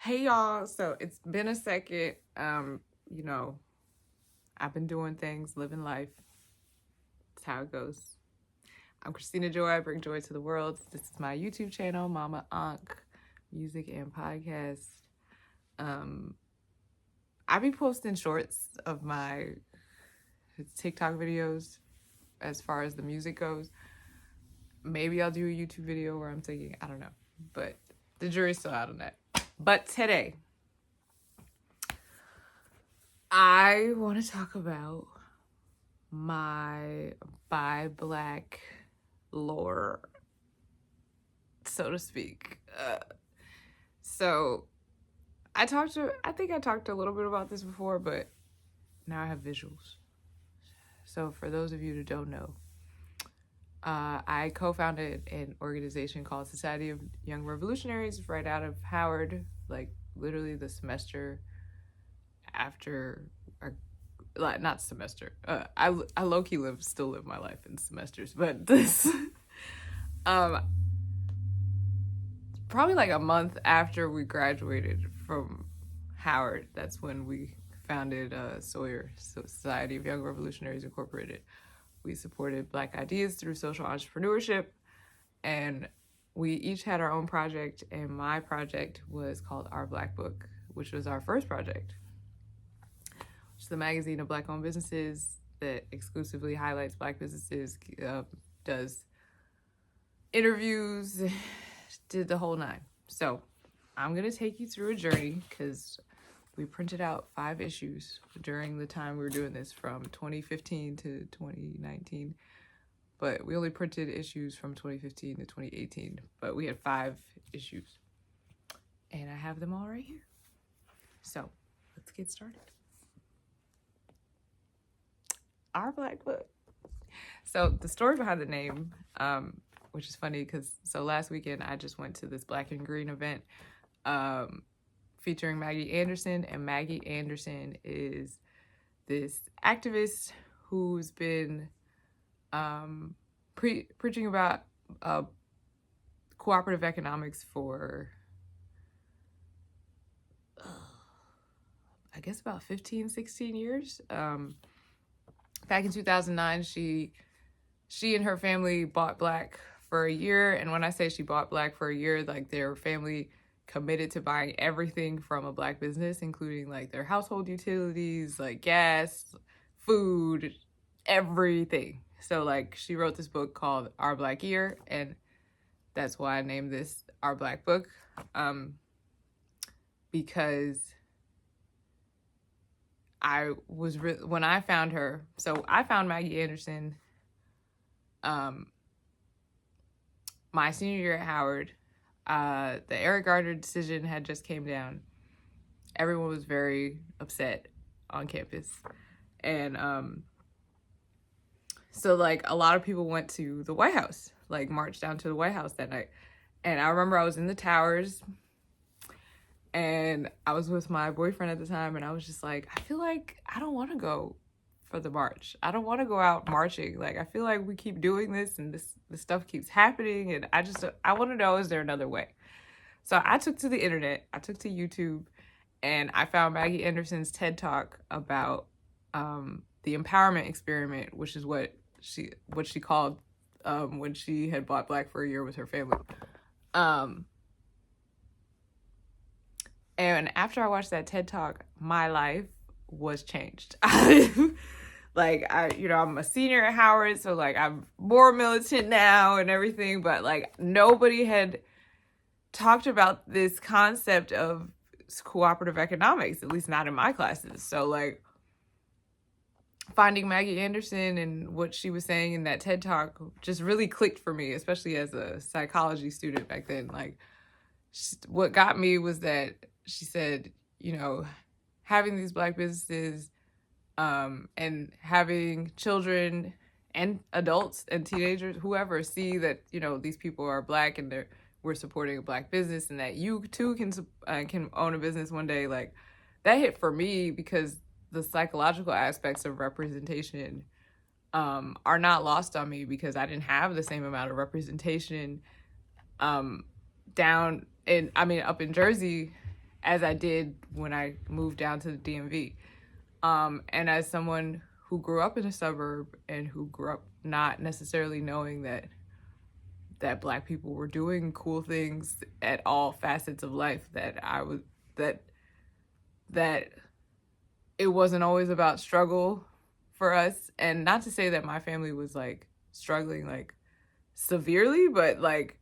Hey y'all, so it's been a second. You know, I've been doing things, living life. That's how it goes. I'm Christina Joy. I bring joy to the world. This is my YouTube channel, Mama Ankh Music and Podcast. Um, I be posting shorts of my TikTok videos as far as the music goes. Maybe I'll do a YouTube video where I'm singing. I don't know, but the jury's still out on that. But today, I want to talk about my bi-black lore, so to speak. So I think I talked a little bit about this before, but now I have visuals. So for those of you who don't know, I co-founded an organization called Society of Young Revolutionaries right out of Howard, like literally the semester after our not semester. I low-key still live my life in semesters, but this probably like a month after we graduated from Howard, that's when we founded Sawyer, Society of Young Revolutionaries Incorporated. We supported Black ideas through social entrepreneurship, and we each had our own project, and my project was called Our Black Book, which was our first project. It's the magazine of Black-owned businesses that exclusively highlights Black businesses, does interviews, did the whole nine. So I'm going to take you through a journey because we printed out 5 issues during the time we were doing this from 2015 to 2019. But we only printed issues from 2015 to 2018. But we had 5 issues. And I have them all right here. So let's get started. Our Black Book. So the story behind the name, which is funny because last weekend I just went to this Black and Green event featuring Maggie Anderson, and Maggie Anderson is this activist who's been preaching about cooperative economics for I guess about 15, 16 years. Back in 2009, she and her family bought Black for a year. And when I say she bought Black for a year, like their family committed to buying everything from a Black business, including like their household utilities, like gas, food, everything. So like she wrote this book called Our Black Year, and that's why I named this Our Black Book, because I was when I found her. So I found Maggie Anderson my senior year at Howard. The Eric Garner decision had just came down. Everyone was very upset on campus. And so like a lot of people went to the White House, like marched down to the White House that night. And I remember I was in the towers and I was with my boyfriend at the time, and I was just like, I feel like I don't want to go for the march. I don't want to go out marching. Like, I feel like we keep doing this and this stuff keeps happening, and I want to know, is there another way? So I took to the internet, I took to YouTube, and I found Maggie Anderson's TED Talk about the empowerment experiment, which is what she called when she had bought Black for a year with her family. And after I watched that TED Talk, my life was changed. Like, I'm a senior at Howard, so like I'm more militant now and everything, but like nobody had talked about this concept of cooperative economics, at least not in my classes. So like finding Maggie Anderson and what she was saying in that TED Talk just really clicked for me, especially as a psychology student back then. Like, what got me was that she said, having these Black businesses and having children and adults and teenagers, whoever, see that, these people are Black and we're supporting a Black business, and that you too can own a business one day. Like, that hit for me because the psychological aspects of representation are not lost on me, because I didn't have the same amount of representation up in Jersey as I did when I moved down to the DMV. And as someone who grew up in a suburb and who grew up not necessarily knowing that Black people were doing cool things at all facets of life, that it wasn't always about struggle for us. And not to say that my family was like struggling like severely, but like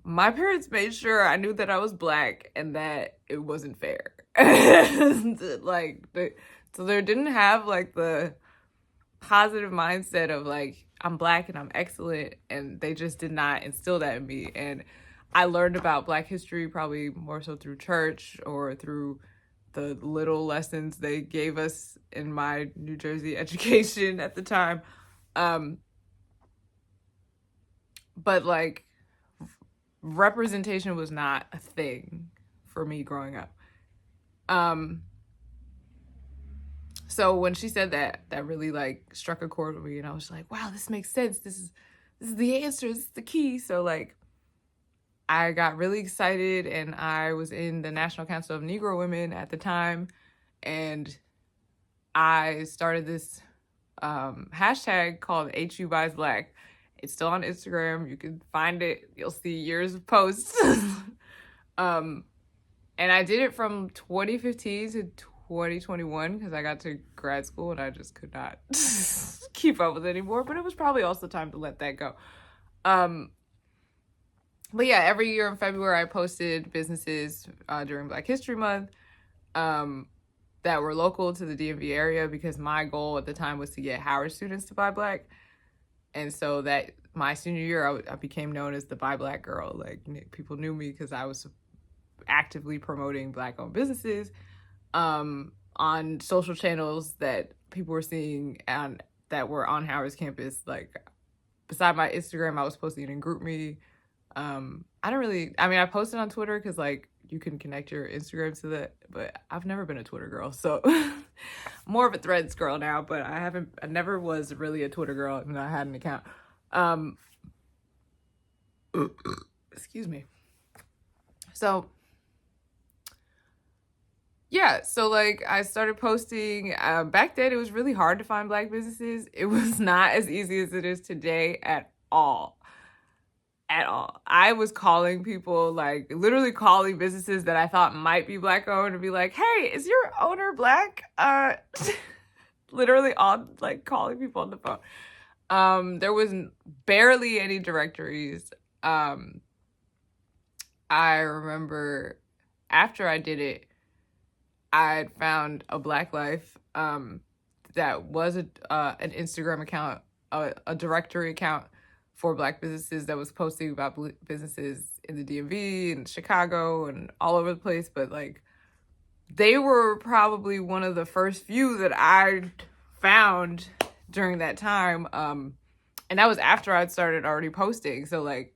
my parents made sure I knew that I was Black and that it wasn't fair. Like, so they didn't have like the positive mindset of like, I'm Black and I'm excellent, and they just did not instill that in me. And I learned about Black history probably more so through church or through the little lessons they gave us in my New Jersey education at the time. But like, representation was not a thing for me growing up. So when she said that, that really like struck a chord with me, and I was like, wow, this makes sense. This is the answer. This is the key. So like, I got really excited, and I was in the National Council of Negro Women at the time, and I started this hashtag called HU Buys Black. It's still on Instagram. You can find it. You'll see years of posts. And I did it from 2015 to 2021 because I got to grad school and I just could not keep up with it anymore. But it was probably also time to let that go. But yeah, every year in February, I posted businesses during Black History Month that were local to the DMV area, because my goal at the time was to get Howard students to buy Black. And so that my senior year, I became known as the Buy Black girl. Like, people knew me because I was actively promoting Black-owned businesses on social channels that people were seeing and that were on Howard's campus. Like, beside my Instagram, I was posting in GroupMe. I posted on Twitter because like you can connect your Instagram to that, but I've never been a Twitter girl, so more of a Threads girl now. But I never was really a Twitter girl, and I had an account. Excuse me. So yeah, so like I started posting. Back then, it was really hard to find Black businesses. It was not as easy as it is today at all. At all. I was calling people, like literally calling businesses that I thought might be Black owned and be like, hey, is your owner Black? Literally on like calling people on the phone. There was barely any directories. I remember after I did it, I had found a Black Life that was an Instagram account, a directory account for Black businesses that was posting about businesses in the DMV and Chicago and all over the place. But like, they were probably one of the first few that I found during that time. And that was after I'd started already posting. So like,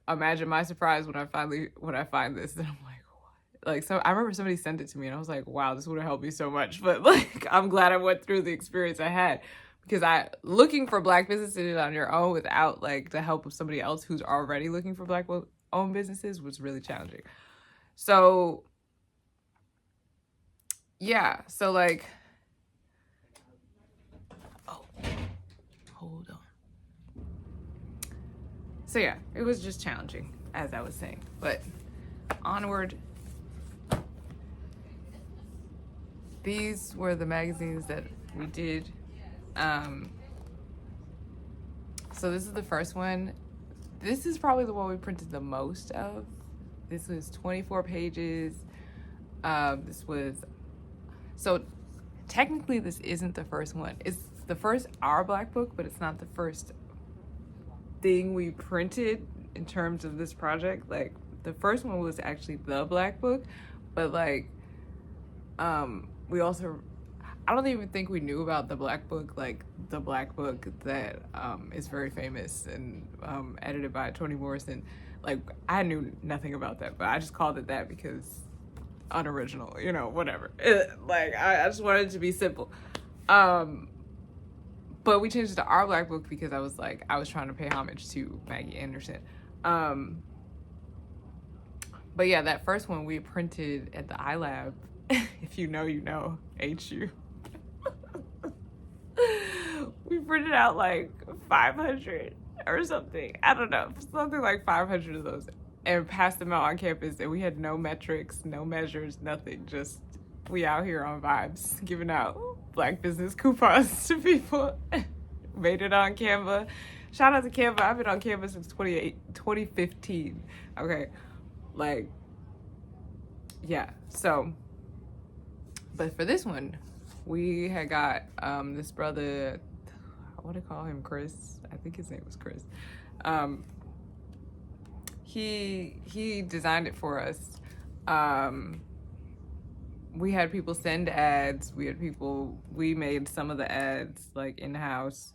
imagine my surprise when I find this, and I'm like, what? Like, so I remember somebody sent it to me and I was like, wow, this would have helped me so much. But like, I'm glad I went through the experience I had. Because looking for Black businesses on your own without like the help of somebody else who's already looking for Black-owned businesses was really challenging. So yeah, so like, oh, hold on. So yeah, it was just challenging, as I was saying, but onward. These were the magazines that we did. So this is the first one. This is probably the one we printed the most of. This was 24 pages. So technically this isn't the first one. It's the first Our Black book, but it's not the first thing we printed in terms of this project. Like, the first one was actually the Black book, but like, we also, I don't even think we knew about the Black book, like the Black book that is very famous and edited by Toni Morrison. Like, I knew nothing about that, but I just called it that because unoriginal, whatever. Like, I just wanted it to be simple. But we changed it to Our Black book because I was trying to pay homage to Maggie Anderson. But yeah, that first one we printed at the iLab. If you know, you know. HU. We printed out like 500 or something. I don't know. Something like 500 of those. And passed them out on campus. And we had no metrics, no measures, nothing. Just we out here on vibes, giving out Black business coupons to people. Made it on Canva. Shout out to Canva. I've been on Canva since 2015. Okay. Like, yeah. So, but for this one, we had got this brother, I want to call him Chris. I think his name was Chris. He designed it for us. We had people send ads. We made some of the ads like in-house,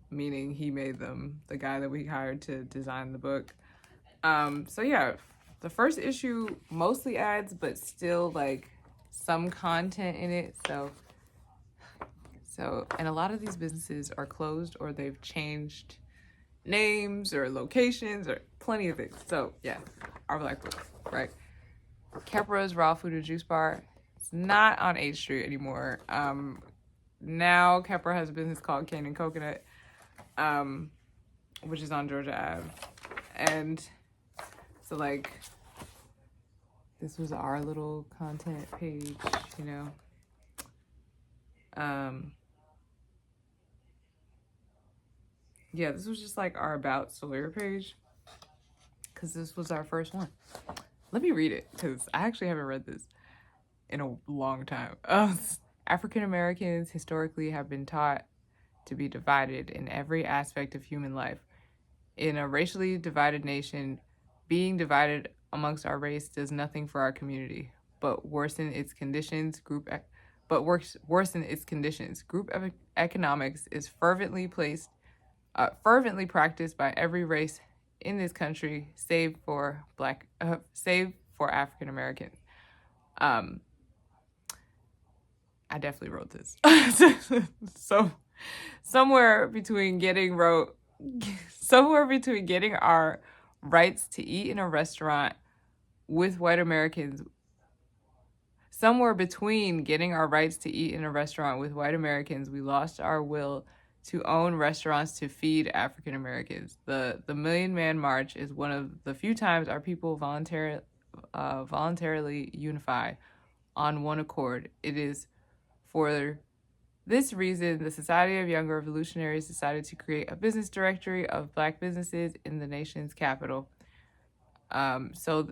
meaning he made them, the guy that we hired to design the book. So yeah, the first issue, mostly ads, but still like some content in it. So, and a lot of these businesses are closed or they've changed names or locations or plenty of things. So yeah, our Black Book, right? Kepra's Raw Food and Juice Bar. It's not on 8th Street anymore. Now Kepra has a business called Cane and Coconut, which is on Georgia Ave. And so like, this was our little content page, you know. Yeah, this was just like our About Sawyer page, because this was our first one. Let me read it, because I actually haven't read this in a long time. African Americans historically have been taught to be divided in every aspect of human life. In a racially divided nation, being divided amongst our race does nothing for our community, but worsen its conditions. Group economics is fervently practiced by every race in this country, save for African Americans. I definitely wrote this. So somewhere between getting our rights to eat in a restaurant with white Americans, we lost our will to own restaurants to feed African Americans. The Million Man March is one of the few times our people voluntarily unify on one accord. It is for this reason the Society of Young Revolutionaries decided to create a business directory of Black businesses in the nation's capital. So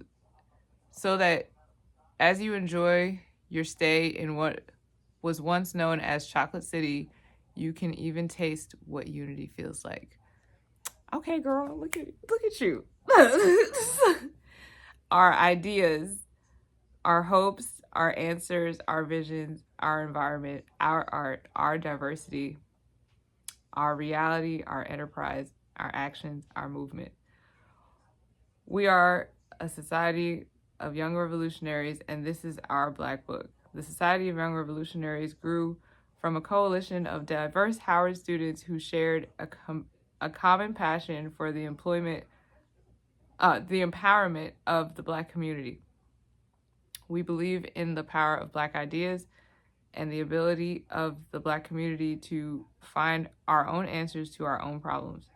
that as you enjoy your stay in what was once known as Chocolate City, you can even taste what unity feels like. Okay, girl, look at you. Our ideas, our hopes, our answers, our visions, our environment, our art, our diversity, our reality, our enterprise, our actions, our movement. We are a society of young revolutionaries, and this is our Black Book. The Society of Young Revolutionaries grew from a coalition of diverse Howard students who shared a common passion for the empowerment of the Black community. We believe in the power of Black ideas and the ability of the Black community to find our own answers to our own problems.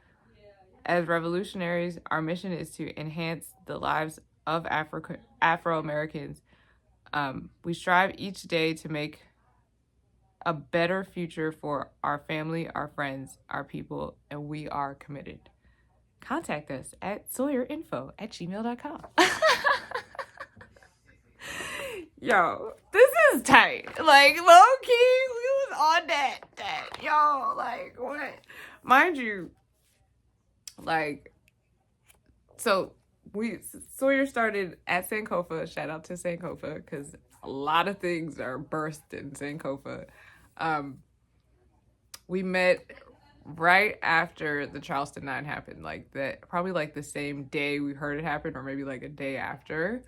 As revolutionaries, our mission is to enhance the lives of Afro-Americans. We strive each day to make a better future for our family, our friends, our people, and we are committed. Contact us at sawyerinfo@gmail.com. Yo, this is tight. Like, low-key, we was on that. Yo, like, what? Mind you, like, so Sawyer started at Sankofa. Shout out to Sankofa, because a lot of things are birthed in Sankofa. We met right after the Charleston 9 happened, like that, probably like the same day we heard it happen, or maybe like a day after.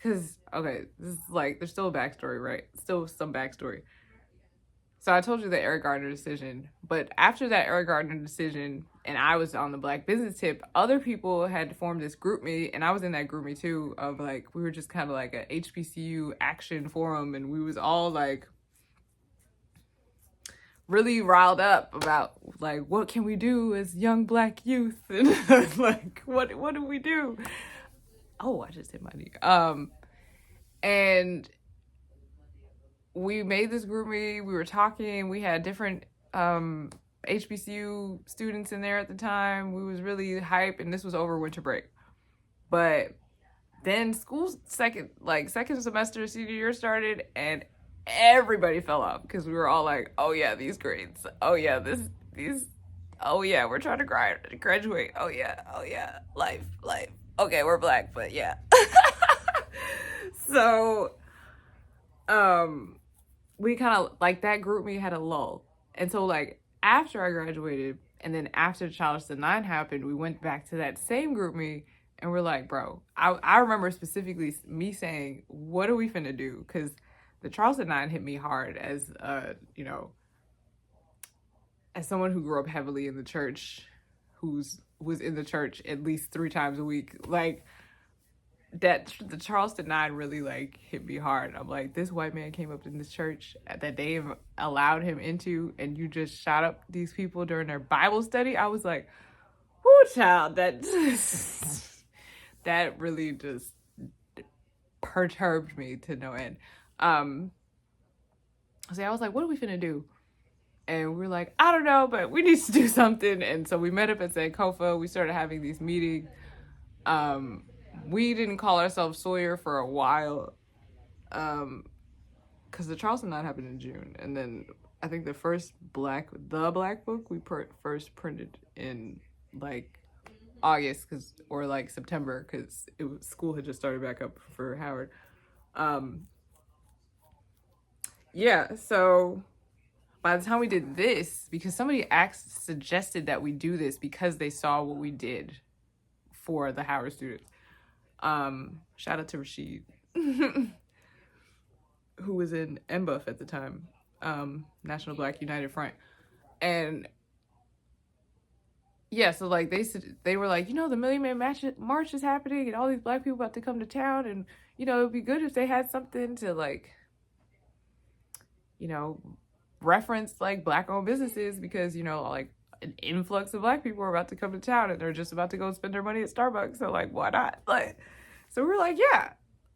Because, okay, this is like, there's still a backstory, right? Still some backstory. So I told you the Eric Gardner decision, but after that Eric Gardner decision, and I was on the Black business tip, other people had formed this group me, and I was in that group me too, of like, we were just kind of like a HBCU action forum, and we was all like really riled up about like, what can we do as young Black youth? And like, what do we do? Oh, I just hit my knee. And we made this group me. We were talking. We had different HBCU students in there at the time. We was really hype, and this was over winter break. But then school second semester senior year started, and everybody fell off because we were all like, oh yeah, these grades. Oh yeah, these. Oh yeah, we're trying to graduate. Oh yeah, life. Okay, we're Black, but yeah. So, we kind of like that group me had a lull. And so like after I graduated and then after Charleston 9 happened, we went back to that same group me and we're like, bro, I remember specifically me saying, what are we finna do? Because the Charleston 9 hit me hard as, you know, as someone who grew up heavily in the church, was in the church at least 3 times a week. Like, that the Charleston 9 really like hit me hard. I'm like, this white man came up in this church that they allowed him into, and you just shot up these people during their Bible study. I was like, whoo, child, that that really just perturbed me to no end. So I was like, what are we finna do? And we were like, I don't know, but we need to do something. And so we met up at Sankofa. We started having these meetings. We didn't call ourselves Sawyer for a while, because the Charleston 9 happened in June, and then I think the Black book we first printed in like August, or like September, because school had just started back up for Howard. Yeah, so by the time we did this, because somebody suggested that we do this because they saw what we did for the Howard students. Shout out to Rashid, who was in NBUF at the time, National Black United Front. And yeah, so like they were like, you know, the Million Man March is happening and all these Black people about to come to town, and you know, it'd be good if they had something to like, you know, reference like Black owned businesses, because, you know, like an influx of Black people are about to come to town and they're just about to go spend their money at Starbucks. So like, why not? Like, so we're like, yeah,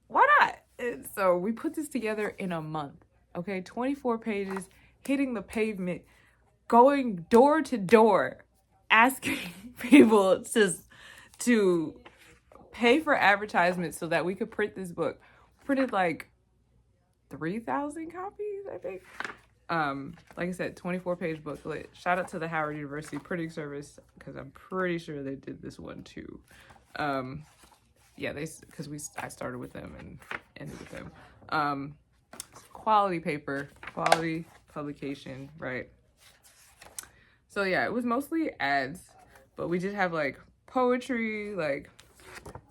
why not? And so we put this together in a month. Okay, 24 pages, hitting the pavement, going door to door, asking people to pay for advertisements so that we could print this book. Printed like 3,000 copies, I think. Like I said, 24-page booklet. Shout out to the Howard University printing service, because I'm pretty sure they did this one too. Yeah, I started with them and ended with them. Quality paper, quality publication, right? So yeah, it was mostly ads, but we did have like poetry, like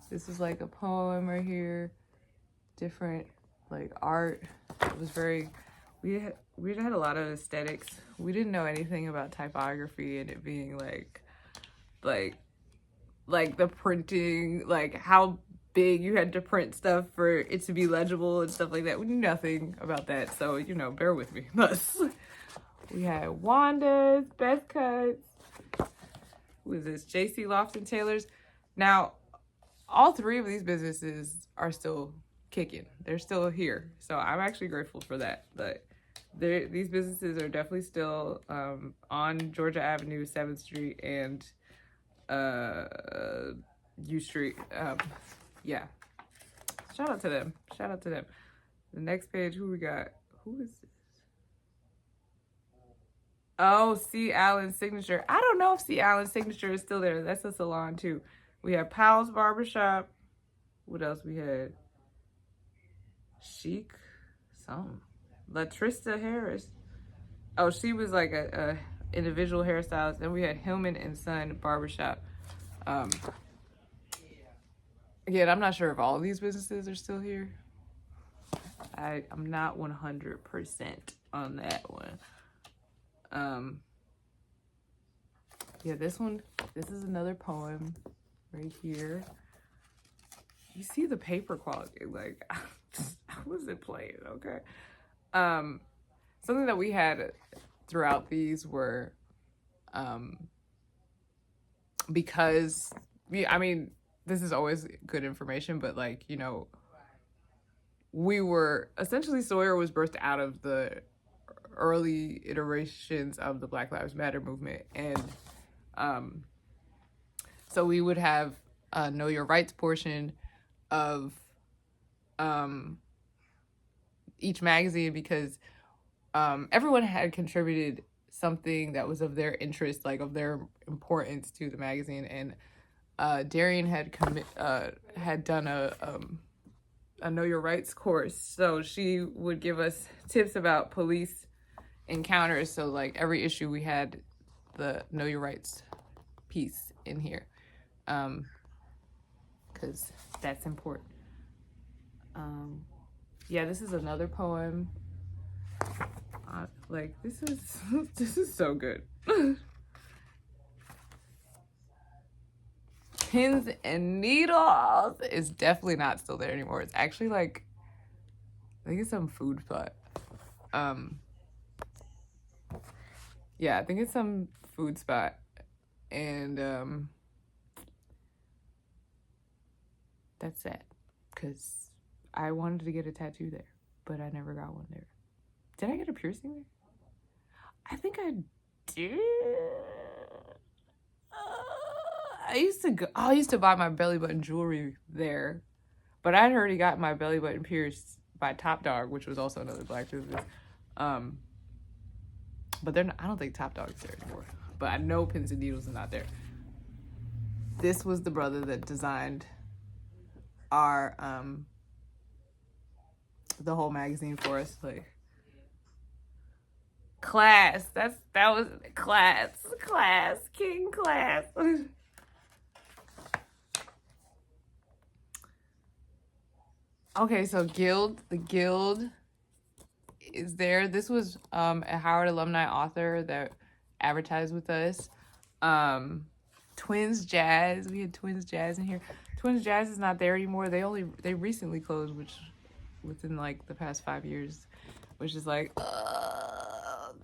this is like a poem right here, different like art. It was very, we had a lot of aesthetics. We didn't know anything about typography and it being like the printing, like how big you had to print stuff for it to be legible and stuff like that. We knew nothing about that, so you know, bear with me. We had Wanda's, Best Cuts. Who is this? JC Lofton Taylor's. Now, all 3 of these businesses are still kicking. They're still here, so I'm actually grateful for that. But these businesses are definitely still on Georgia Avenue, 7th Street, and U Street. Yeah, shout out to them. The next page, who we got? Who is this? Oh, C. Allen's Signature. I don't know if C. Allen's Signature is still there. That's a salon too. We have Powell's Barbershop. What else we had? Chic, something. Latrista Harris. Oh, she was like a individual hairstylist. Then we had Hillman and Son Barbershop. Again, I'm not sure if all of these businesses are still here. I'm not 100% on that one. Yeah, this is another poem right here. You see the paper quality, like, I wasn't playing, okay? Something that we had throughout these were, because I mean, this is always good information, but like, you know, we were essentially, Sawyer was birthed out of the early iterations of the Black Lives Matter movement. And so we would have a Know Your Rights portion of each magazine, because everyone had contributed something that was of their interest, like of their importance to the magazine. And Darian had done a Know Your Rights course, so she would give us tips about police encounters. So like every issue we had the Know Your Rights piece in here, because that's important. Yeah, this is another poem. Like, this is so good. Pins and Needles is definitely not still there anymore. It's actually like, I think it's some food spot. Yeah, I think it's some food spot. And that's sad, because I wanted to get a tattoo there, but I never got one there. Did I get a piercing there? I think I did. I used to buy my belly button jewelry there, but I'd already got my belly button pierced by Top Dog, which was also another Black business. But I don't think Top Dog's there anymore. But I know Pins and Needles is not there. This was the brother that designed our the whole magazine for us. Like, Class. That was Class. King Class. Okay, so the Guild is there. This was a Howard alumni author that advertised with us. Twins Jazz. We had Twins Jazz in here. Twins Jazz is not there anymore. They recently closed, which within like the past 5 years, which is like,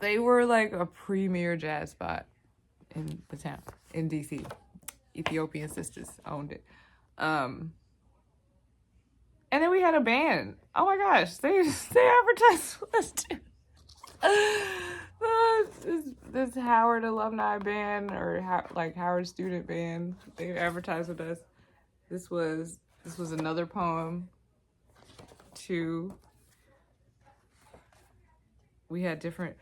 they were like a premier jazz spot in the town, in DC. Ethiopian Sisters owned it. And then we had a band. Oh my gosh, they advertised with us too. This Howard alumni band, or like Howard student band, they advertised with us. This was another poem too. We had different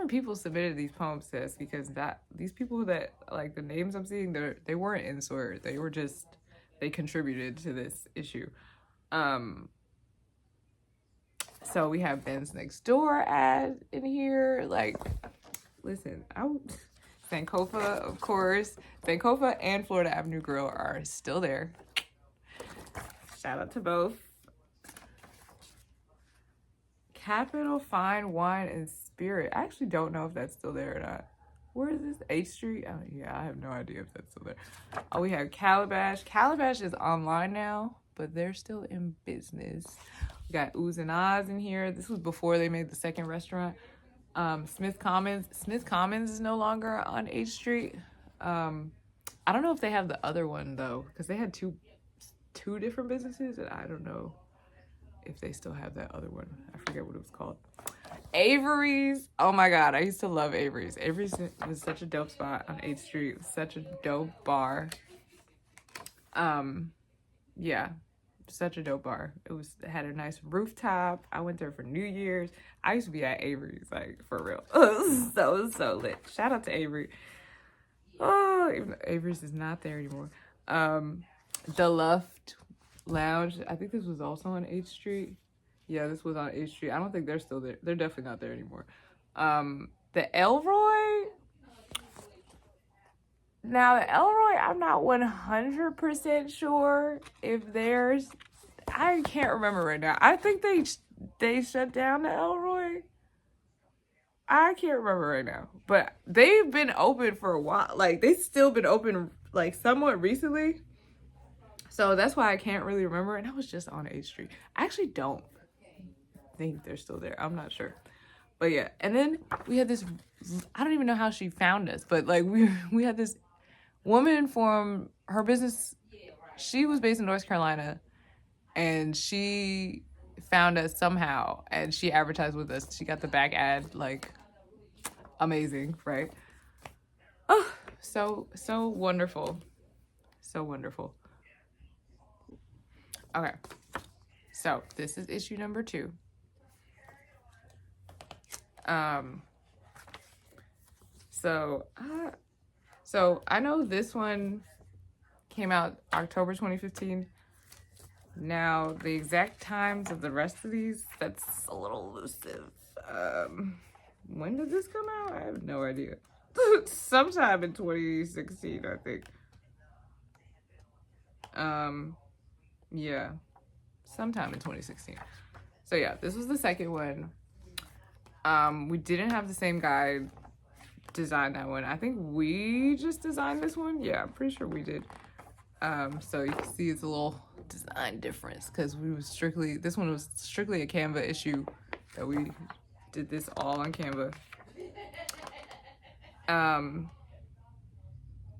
people submitted these poems to us, because these people that, like, the names I'm seeing, they weren't in Sawyer. They contributed to this issue. So we have Ben's Next Door ad in here. Like, listen, Sankofa, of course. Sankofa and Florida Avenue Grill are still there. Shout out to both. Capital Fine Wine and Spirit. I actually don't know if that's still there or not. Where is this? 8th Street? Oh, yeah, I have no idea if that's still there. Oh, we have Calabash. Calabash is online now, but they're still in business. We got Oohs and Ahs in here. This was before they made the second restaurant. Smith Commons. Smith Commons is no longer on 8th Street. I don't know if they have the other one, though, because they had two different businesses, and I don't know if they still have that other one. I forget what it was called. Avery's. Oh my god, I used to love Avery's. Avery's was such a dope spot on 8th Street. It was such a dope bar. Yeah, such a dope bar. It had a nice rooftop. I went there for New Year's. I used to be at Avery's, like, for real. It was so lit. Shout out to Avery. Oh, even Avery's is not there anymore. The Luft Lounge. I think this was also on 8th Street. Yeah, this was on 8th Street. I don't think they're still there. They're definitely not there anymore. The Elroy. Now, the Elroy, I'm not 100% sure if there's... I can't remember right now. I think they shut down the Elroy. I can't remember right now, but they've been open for a while. Like, they've still been open, like, somewhat recently. So that's why I can't really remember. And I was just on 8th Street. I actually don't think they're still there. I'm not sure. But yeah. And then we had this, I don't even know how she found us, but like we had this woman from her business. She was based in North Carolina and she found us somehow and she advertised with us. She got the back ad, like, amazing, right? Oh, so wonderful. So wonderful. Okay. So this is issue number 2. So I know this one came out October 2015. Now the exact times of the rest of these, that's a little elusive. When did this come out? I have no idea. Sometime in 2016, I think. Yeah, sometime in 2016. So yeah, this was the second one. We didn't have the same guy design that one. I think we just designed this one. Yeah, I'm pretty sure we did. So you can see it's a little design difference because this one was strictly a Canva issue that we did this all on Canva.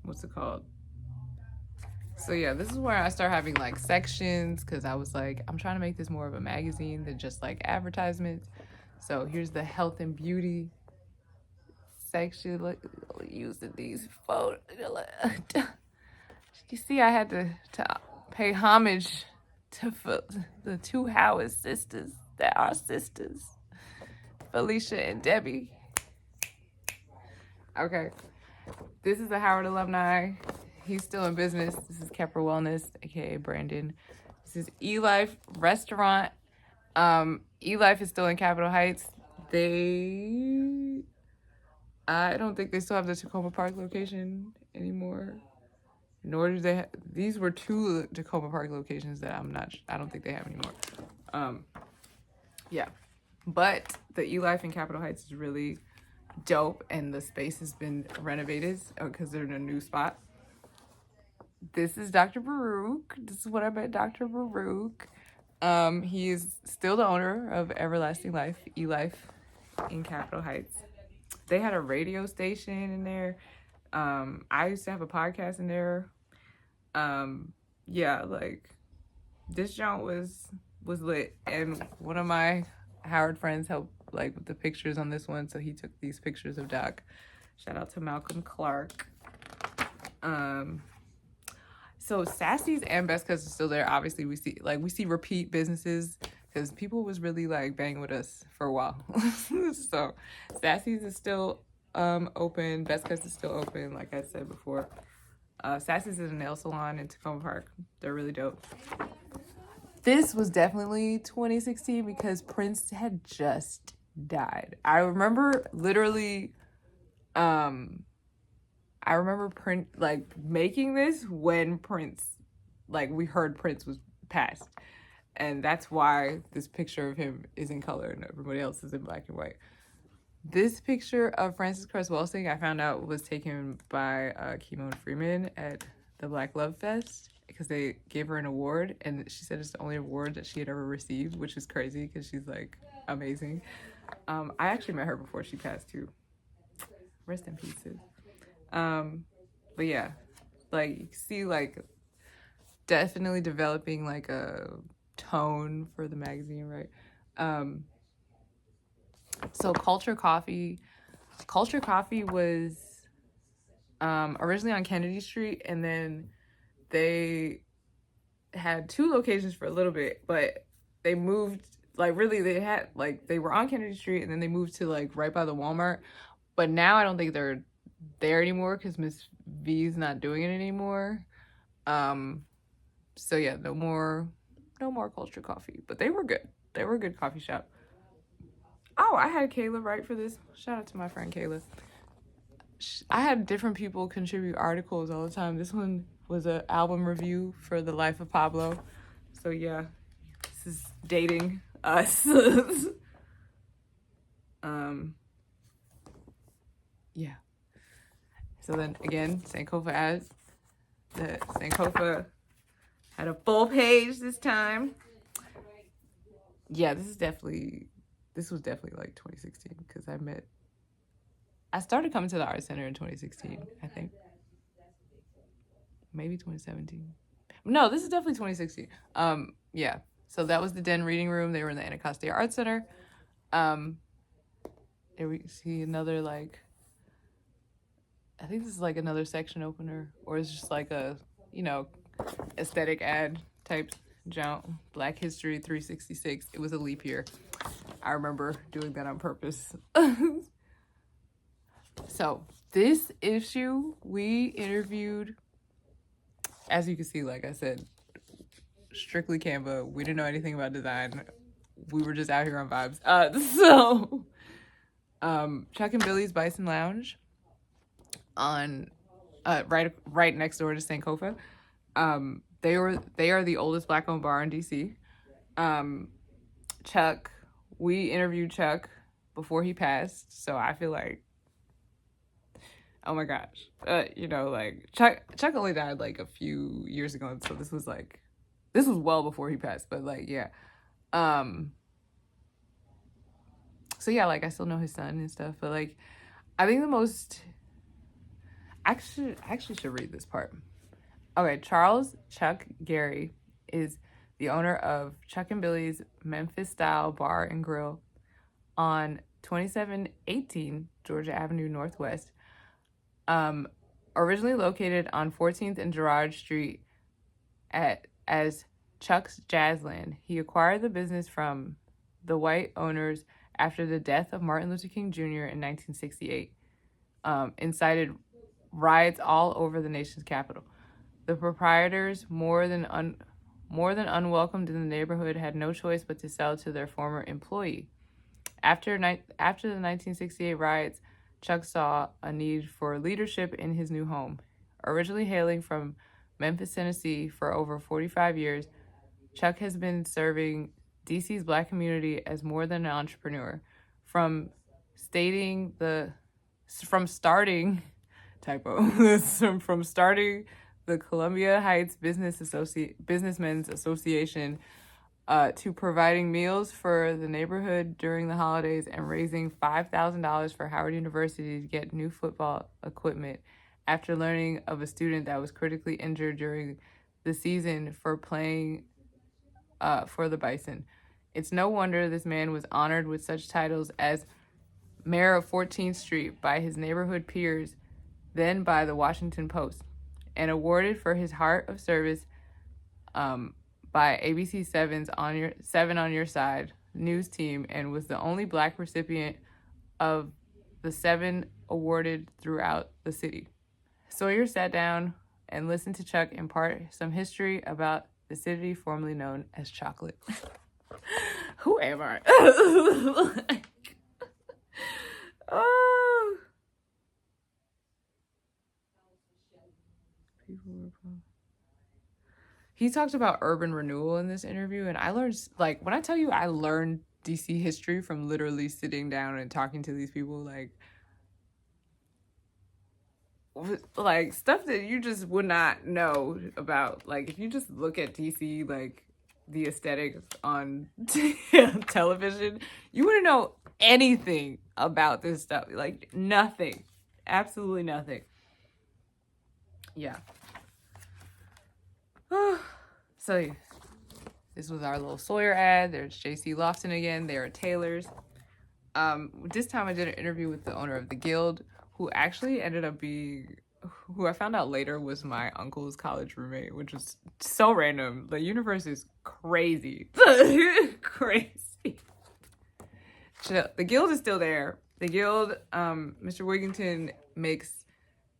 What's it called? So yeah, this is where I start having like sections because I was like, I'm trying to make this more of a magazine than just like advertisements. So here's the health and beauty section. Look, using these photos. You see, I had to pay homage to the 2 Howard sisters that are sisters, Felicia and Debbie. Okay, this is a Howard alumni. He's still in business. This is Kepper Wellness, aka Brandon. This is eLife Restaurant. eLife is still in Capitol Heights. I don't think they still have the Tacoma Park location anymore. Nor do they. These were 2 Tacoma Park locations that I don't think they have anymore. Yeah, but the eLife in Capitol Heights is really dope, and the space has been renovated because they're in a new spot. This is Dr. Baruch. This is what I met Dr. Baruch. He is still the owner of Everlasting Life, eLife, in Capitol Heights. They had a radio station in there. I used to have a podcast in there. Yeah, like, this joint was lit, and one of my Howard friends helped like with the pictures on this one, so he took these pictures of Doc. Shout out to Malcolm Clark. So Sassy's and Best Cuz is still there. Obviously, we see repeat businesses because people was really like banging with us for a while. So Sassy's is still open. Best Cuz is still open, like I said before. Sassy's is a nail salon in Tacoma Park. They're really dope. This was definitely 2016 because Prince had just died. I remember literally, Prince like making this when Prince, like, we heard Prince was passed, and that's why this picture of him is in color and everybody else is in black and white. This picture of Frances Cress Welsing I found out was taken by Kimon Freeman at the Black Love Fest because they gave her an award, and she said it's the only award that she had ever received, which is crazy because she's like amazing. I actually met her before she passed too. Rest in peace. But yeah, like, you can see like definitely developing like a tone for the magazine, right? So Culture Coffee was originally on Kennedy Street, and then they had 2 locations for a little bit, but they moved, like, really they were on Kennedy Street and then they moved to like right by the Walmart, but now I don't think they're there anymore because Miss V's not doing it anymore. So yeah, no more Culture Coffee, but they were good. They were a good coffee shop. Oh, I had Kayla write for this. Shout out to my friend Kayla. I had different people contribute articles all the time. This one was an album review for The Life of Pablo. So yeah, this is dating us. yeah. So then again, Sankofa ads. The Sankofa had a full page this time. Yeah, this was definitely like 2016 because I started coming to the Art Center in 2016, I think. Maybe 2017. No, this is definitely 2016. Yeah. So that was the Den Reading Room. They were in the Anacostia Art Center. There we see another like, I think this is like another section opener, or it's just like a, aesthetic ad type jump. Black History 366. It was a leap year. I remember doing that on purpose. So this issue, we interviewed, as you can see, like I said, strictly Canva. We didn't know anything about design. We were just out here on vibes. Chuck and Billy's Bison Lounge on right next door to Sankofa. They are the oldest Black-owned bar in DC. Chuck, we interviewed Chuck before he passed, so I feel like, oh my gosh, like Chuck only died like a few years ago, so this was well before he passed, but like yeah. So yeah, like I still know his son and stuff, but like I think the most I actually should read this part. Okay, Charles Chuck Gary is the owner of Chuck and Billy's Memphis Style Bar and Grill on 2718 Georgia Avenue Northwest. Originally located on 14th and Girard Street as Chuck's Jazzland. He acquired the business from the white owners after the death of Martin Luther King Jr. in 1968. Incited riots all over the nation's capital. The proprietors, more than unwelcomed in the neighborhood, had no choice but to sell to their former employee. After the 1968 riots, Chuck saw a need for leadership in his new home. Originally hailing from Memphis, Tennessee for over 45 years, Chuck has been serving DC's Black community as more than an entrepreneur. From starting the Columbia Heights Businessmen's Association to providing meals for the neighborhood during the holidays and raising $5,000 for Howard University to get new football equipment after learning of a student that was critically injured during the season for playing for the Bison. It's no wonder this man was honored with such titles as Mayor of 14th Street by his neighborhood peers, then by the Washington Post, and awarded for his heart of service by ABC 7 on Your Side news team, and was the only Black recipient of the 7 awarded throughout the city. Sawyer sat down and listened to Chuck impart some history about the city formerly known as Chocolate. Who am I? Oh. He talked about urban renewal in this interview, and I learned, like, when I tell you I learned DC history from literally sitting down and talking to these people, like stuff that you just would not know about. Like, if you just look at DC, like the aesthetics on television, you wouldn't know anything about this stuff. Like, nothing. Absolutely nothing. Yeah. So this was our little Sawyer ad. There's JC Lofton again. They are Taylors. This time I did an interview with the owner of the Guild, who actually ended up being, who I found out later was my uncle's college roommate, which was so random. The universe is crazy. Crazy. The Guild is still there. The Guild, Mr. Wigington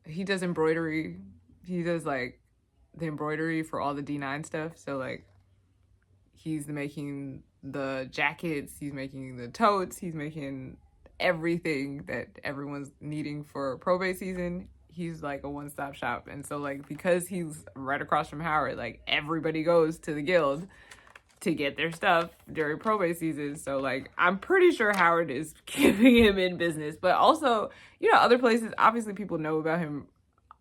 he does embroidery. He does like the embroidery for all the D9 stuff. So like he's making the jackets, he's making the totes, he's making everything that everyone's needing for probate season. He's like a one-stop shop. And so like because he's right across from Howard, like everybody goes to the Guild. to get their stuff during probate season. So like, I'm pretty sure Howard is keeping him in business, but also, you know, other places, obviously people know about him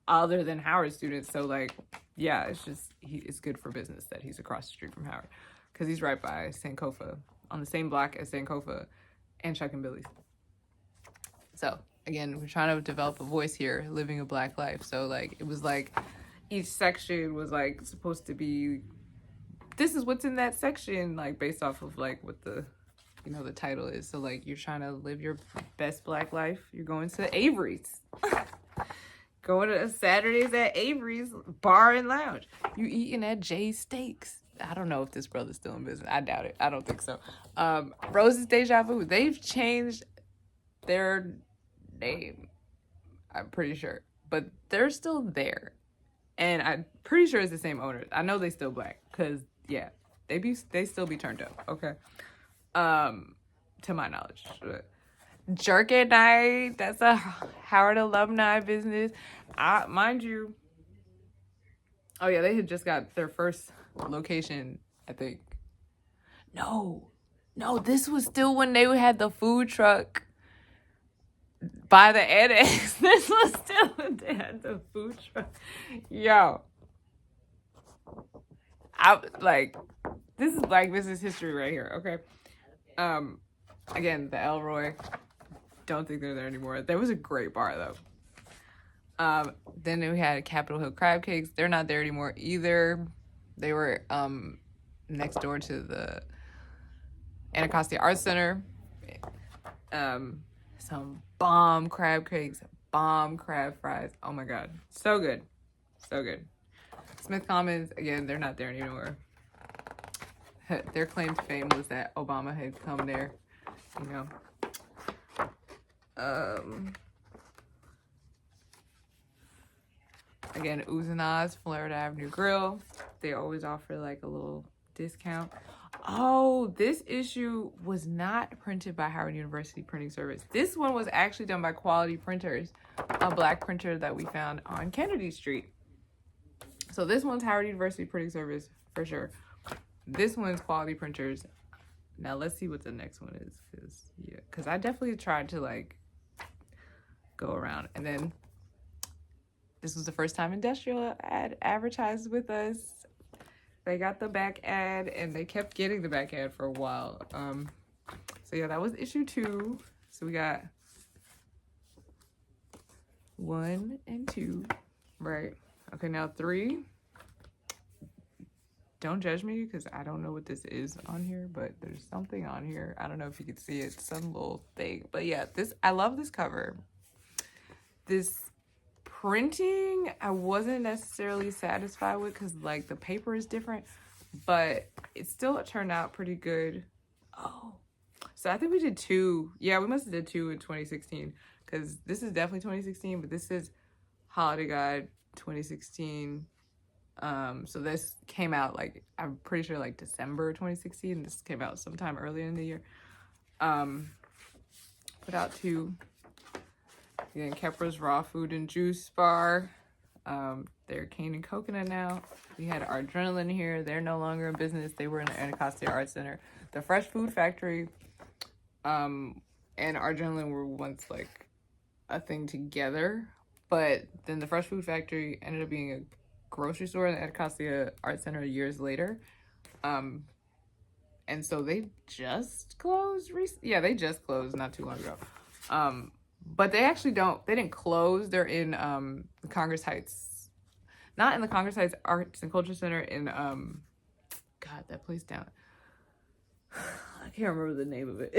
other than Howard students. So like, yeah, it's just, it's good for business that he's across the street from Howard, because he's right by Sankofa, on the same block as Sankofa and Chuck and Billy's. So again, we're trying to develop a voice here, living a Black life. So like, it was like each section was like supposed to be, this is what's in that section, like based off of like what the, you know, the title is. So like, you're trying to live your best Black life, you're going to Avery's. Going to Saturdays at Avery's Bar and Lounge. You eating at Jay's Steaks. I don't know if this brother's still in business. I doubt it. I don't think so. Rose's Deja Vu. They've changed their name, I'm pretty sure, but they're still there, and I'm pretty sure it's the same owners. I know they still Black, because yeah, they still be turned up. Okay, to my knowledge. Jerk at Night, that's a Howard alumni business. Mind you, oh yeah, they had just got their first location, I think. No, this was still when they had the food truck by the annex. This was still when they had the food truck. Yo, I like, this is Black business history right here. Okay. Again, the Elroy. Don't think they're there anymore. There was a great bar though. Then we had Capitol Hill Crab Cakes. They're not there anymore either. They were next door to the Anacostia Arts Center. Some bomb crab cakes, bomb crab fries. Oh my god, so good, so good. Smith Commons, again, they're not there anymore. Their claim to fame was that Obama had come there, you know. Again, Oohs and Ahs, Florida Avenue Grill. They always offer like a little discount. Oh, this issue was not printed by Howard University Printing Service. This one was actually done by Quality Printers, a Black printer that we found on Kennedy Street. So this one's Howard University Printing Service for sure. This one's Quality Printers. Now let's see what the next one is, because I definitely tried to like go around. And then this was the first time Industrial ad advertised with us. They got the back ad, and they kept getting the back ad for a while. So yeah, that was issue 2. So we got 1 and 2, right? Okay, now 3. Don't judge me, because I don't know what this is on here, but there's something on here. I don't know if you can see it, some little thing. But yeah, I love this cover. This printing, I wasn't necessarily satisfied with, because like the paper is different, but it still turned out pretty good. Oh, so I think we did 2. Yeah, we must have did 2 in 2016, because this is definitely 2016, but this is Holiday Guide 2016. So this came out like, I'm pretty sure like December 2016. This came out sometime earlier in the year. Put out 2. Again, Kepra's Raw Food and Juice Bar. They're Cane and Coconut now. We had our Adrenaline here. They're no longer in business. They were in the Anacostia Arts Center. The Fresh Food Factory and our Adrenaline were once like a thing together, but then the Fresh Food Factory ended up being a grocery store in the Anacostia Arts Center years later. And so they just closed yeah, they just closed not too long ago. But they actually they didn't close. They're in the Congress Heights, not in the Congress Heights Arts and Culture Center, in God, that place down, I can't remember the name of it.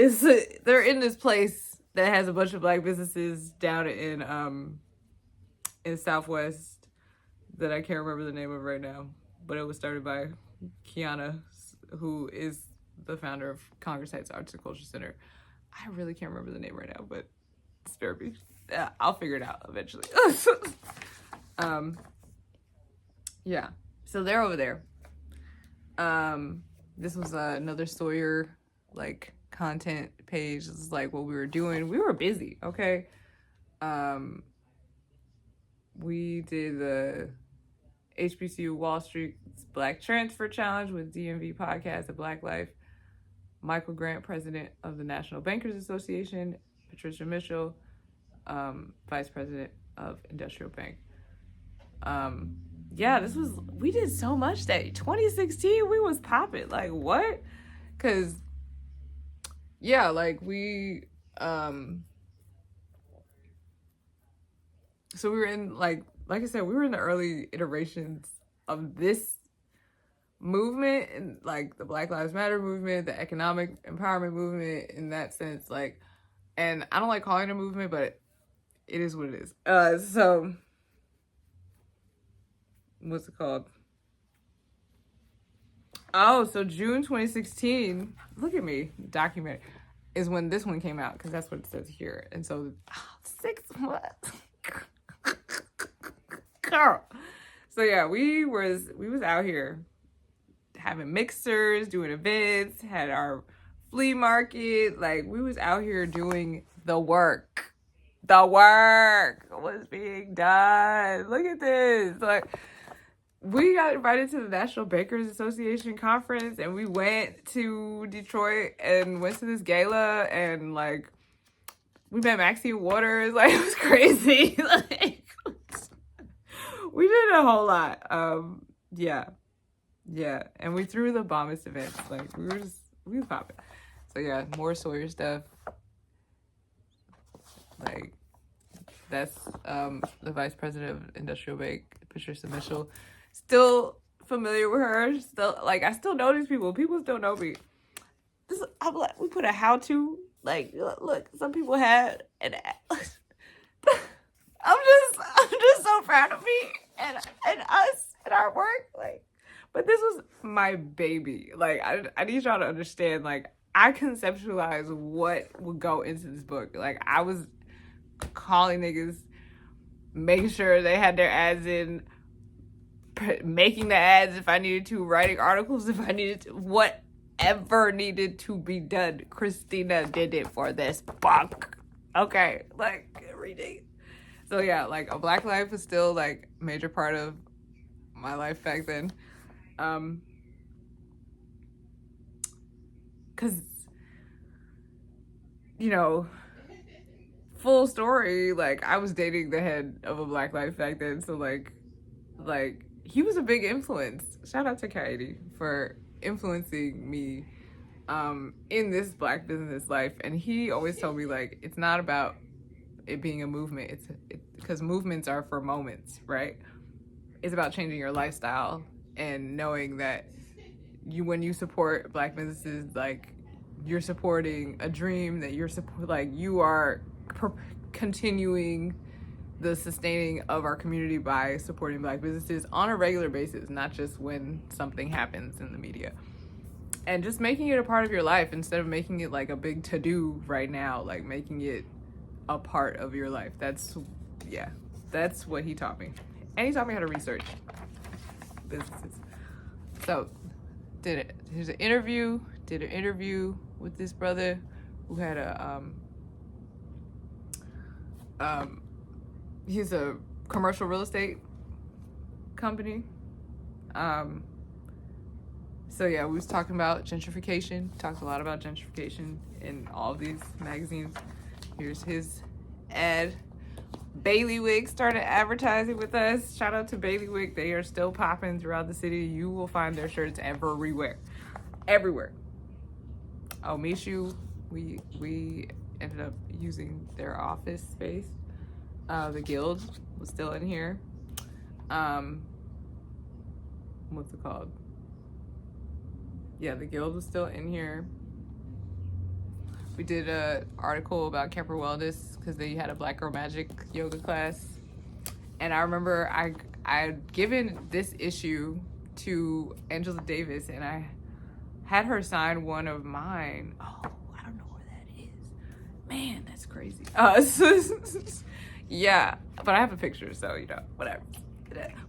They're in this place that has a bunch of Black businesses down in Southwest that I can't remember the name of right now, but it was started by Kiana, who is the founder of Congress Heights Arts and Culture Center. I really can't remember the name right now, but spare me. I'll figure it out eventually. Yeah, so they're over there. This was another Sawyer like content page. This is like what we were doing. We were busy, okay? We did the HBCU Wall Street's Black Transfer Challenge with DMV Podcast, A Black Life. Michael Grant, president of the National Bankers Association. Patricia Mitchell, vice president of Industrial Bank. Yeah, we did so much that 2016, we was popping. Like, what? Because, yeah, like, we, so we were in, like I said, we were in the early iterations of this movement, and like the Black Lives Matter movement, the economic empowerment movement in that sense, like, and I don't like calling it a movement, but it is what it is. So what's it called? Oh, so June 2016, look at me, document, is when this one came out, because that's what it says here. And so 6 months. Girl. So yeah, we was out here having mixers, doing events, had our flea market. Like, we was out here doing the work. The work was being done. Look at this. Like, we got invited to the National Bankers Association conference, and we went to Detroit and went to this gala, and like, we met Maxine Waters. Like, it was crazy. Like, we did a whole lot. Yeah, and we threw the bombest events. Like, we was popping. So yeah, more Sawyer stuff. Like, that's the vice president of Industrial Bank, Patricia Mitchell. Still familiar with her. Still, like, I still know these people. People still know me. I'm like, we put a how-to. Like, look, some people had an. I'm just so proud of me and us and our work. Like, but this was my baby. Like, I need y'all to understand, like, I conceptualized what would go into this book. Like, I was calling niggas, making sure they had their ads in, making the ads if I needed to, writing articles if I needed to, whatever needed to be done. Christina did it for this book. Okay, like, reading. So yeah, like, A Black Life is still like a major part of my life back then. Cause, you know, full story, like, I was dating the head of A Black Life back then. So like he was a big influence. Shout out to Katie for influencing me in this Black business life. And he always told me, like, it's not about it being a movement. It's because movements are for moments, right? It's about changing your lifestyle and knowing that when you support Black businesses, like, you're supporting a dream, that you are continuing the sustaining of our community by supporting Black businesses on a regular basis, not just when something happens in the media. And just making it a part of your life instead of making it like a big to-do right now, like making it a part of your life. That's what he taught me. And he taught me how to research businesses. So did an interview with this brother who had he's a commercial real estate company. So yeah, we was talking about gentrification, talked a lot about gentrification in all of these magazines. Here's his ad. Bailiwick started advertising with us. Shout out to Bailiwick. They are still popping throughout the city. You will find their shirts everywhere. Oh, Mishu, we ended up using their office space. The Guild was still in here. What's it called? Yeah, the Guild was still in here. We did an article about Kemper Wellness because they had a Black Girl Magic yoga class. And I remember I had given this issue to Angela Davis, and I had her sign one of mine. Oh, I don't know where that is. Man, that's crazy. Yeah, but I have a picture, so, you know, whatever.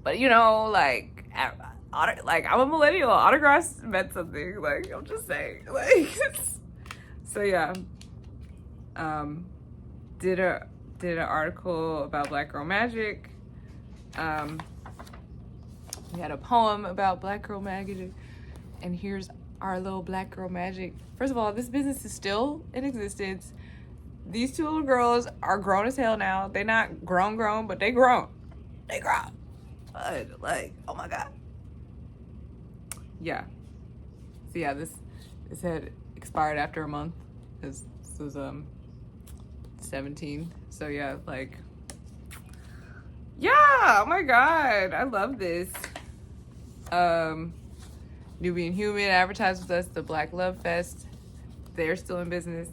But, you know, like I'm a millennial. Autographs meant something. Like, I'm just saying. Like, so yeah. Did an article about Black Girl Magic. We had a poem about Black Girl Magic, and here's our little Black Girl Magic. First of all, this business is still in existence. These two little girls are grown as hell now. They're not grown, but they grown. They grown. Like, oh my God. Yeah. So yeah, this had expired after a month. This was 17. So yeah, like, yeah, oh my God, I love this. Nubian Human advertised with us, the Black Love Fest. They're still in business.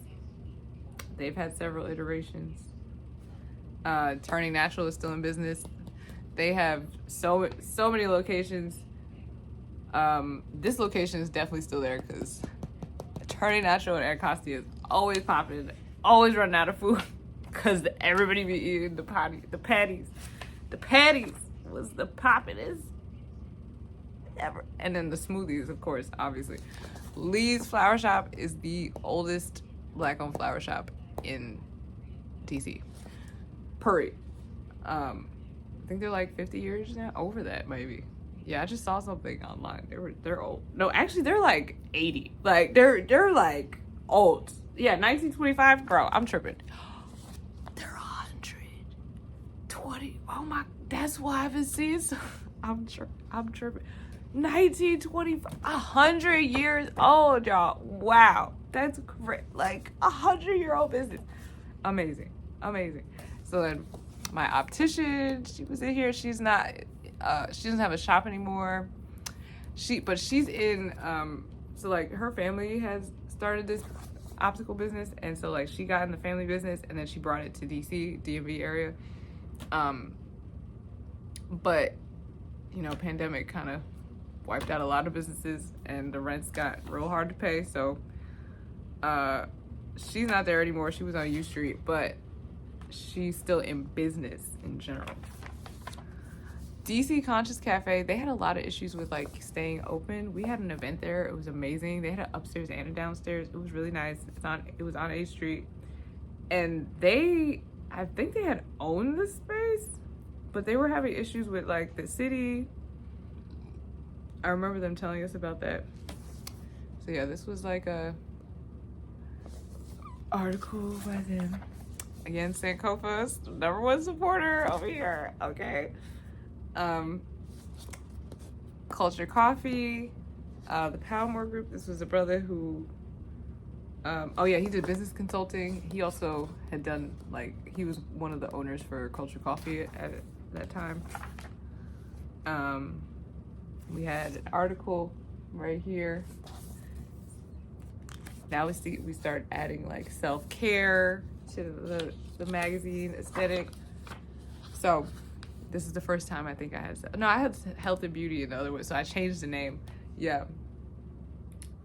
They've had several iterations. Turning Natural is still in business. They have so many locations. This location is definitely still there because Turning Natural and Anacostia is always popping, always running out of food because everybody be eating the patties. The patties was the poppin'est ever. And then the smoothies, of course, obviously. Lee's Flower Shop is the oldest Black-owned flower shop in DC. Period. I think they're like 50 years now, over that maybe. Yeah, I just saw something online. They're old. No, actually they're like 80. Like they're like old. Yeah, 1925, bro. I'm tripping. They're 120. Oh my, that's why I've been seeing so. I'm tripping. 1925, 100 years old, y'all. Wow, that's great. Like 100-year-old business. Amazing. So then my optician, she was in here. She's not, she doesn't have a shop anymore. But she's in, so like her family has started this optical business, and so like she got in the family business and then she brought it to DC, DMV area. But you know, pandemic kind of wiped out a lot of businesses and the rents got real hard to pay. So she's not there anymore. She was on U Street, but she's still in business in general. DC Conscious Cafe, they had a lot of issues with like staying open. We had an event there. It was amazing. They had an upstairs and a downstairs. It was really nice. It was on A Street. And I think they had owned the space, but they were having issues with like the city. I remember them telling us about that. So yeah, this was like a article by them. Again, Sankofa's #1 supporter over here, okay? Culture Coffee, the Palmore Group. This was a brother who, he did business consulting. He also had done, like, he was one of the owners for Culture Coffee at that time. We had an article right here. Now we start adding like self-care to the magazine aesthetic. So this is the first time I think I had health and beauty in the other way, so I changed the name. Yeah.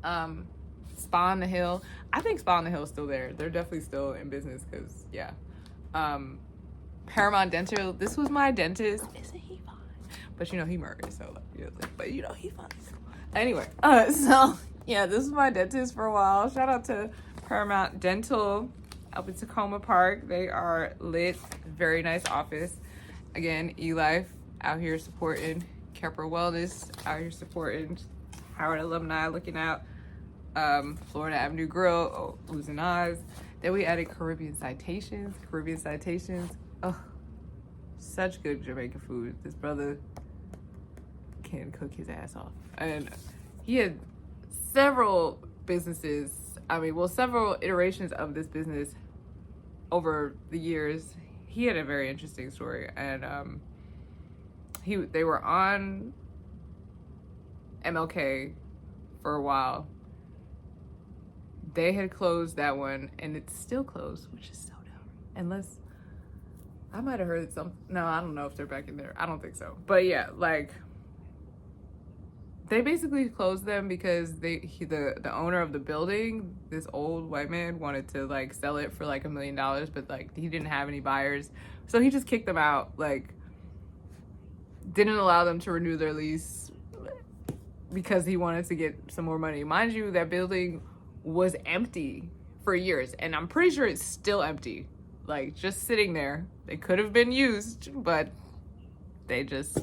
Spa on the Hill. I think Spa on the Hill is still there. They're definitely still in business because, yeah. Paramount Dental. This was my dentist. Isn't he fine? But you know, he murdered, so but you know, he fine. Anyway, so yeah, this was my dentist for a while. Shout out to Paramount Dental up in Tacoma Park. They are lit. Very nice office. Again, eLife out here supporting Kepler Wellness, out here supporting Howard alumni, looking out. Florida Avenue Grill, Oohs and Ahs. Then we added Caribbean Citations. Oh, such good Jamaican food. This brother can cook his ass off. And he had several businesses, several iterations of this business over the years. He had a very interesting story, and they were on MLK for a while. They had closed that one, and it's still closed, which is so dumb. Unless I might have heard no, I don't know if they're back in there. I don't think so. But yeah, like they basically closed them because the owner of the building, this old white man, wanted to like sell it for like $1 million, but like he didn't have any buyers, so he just kicked them out. Like, didn't allow them to renew their lease because he wanted to get some more money. Mind you, that building was empty for years, and I'm pretty sure it's still empty, like just sitting there. They could have been used, but they just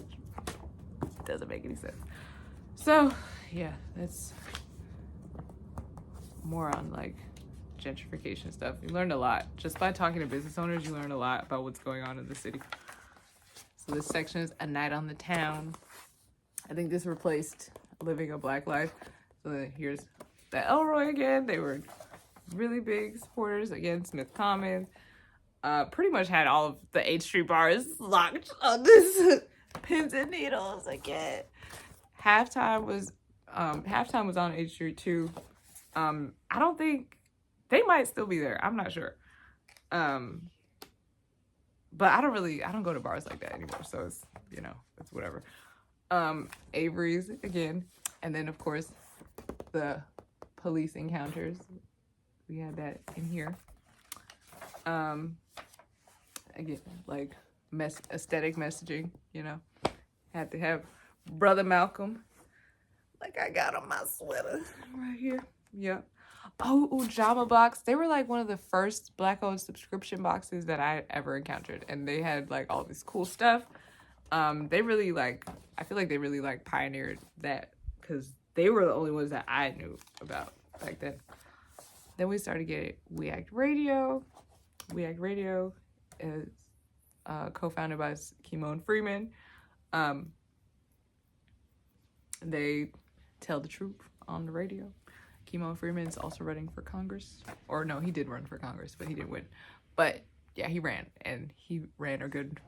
doesn't make any sense. So yeah, that's more on like gentrification stuff. You learned a lot just by talking to business owners. You learn a lot about what's going on in the city. So this section is A Night on the Town. I think this replaced Living a Black Life. So then here's the Elroy again. They were really big supporters. Again, Smith Commons. Pretty much had all of the H Street bars locked on this pins and needles again. Halftime was on H Street too. I don't think they might still be there. I'm not sure. But I don't go to bars like that anymore. So it's, it's whatever. Avery's again. And then of course the police encounters. We had that in here. Again, like aesthetic messaging, had to have Brother Malcolm. Like I got on my sweater right here. Yep. Oh, Jama Box. They were like one of the first Black-owned subscription boxes that I ever encountered. And they had like all this cool stuff. They really I feel like they really pioneered that because they were the only ones that I knew about back then. Then we started getting We Act Radio. We Act Radio is co-founded by Kimon Freeman. They tell the truth on the radio. Kimon Freeman is also running for Congress. Or no, he did run for Congress, but he didn't win. But yeah, he ran, and he ran a good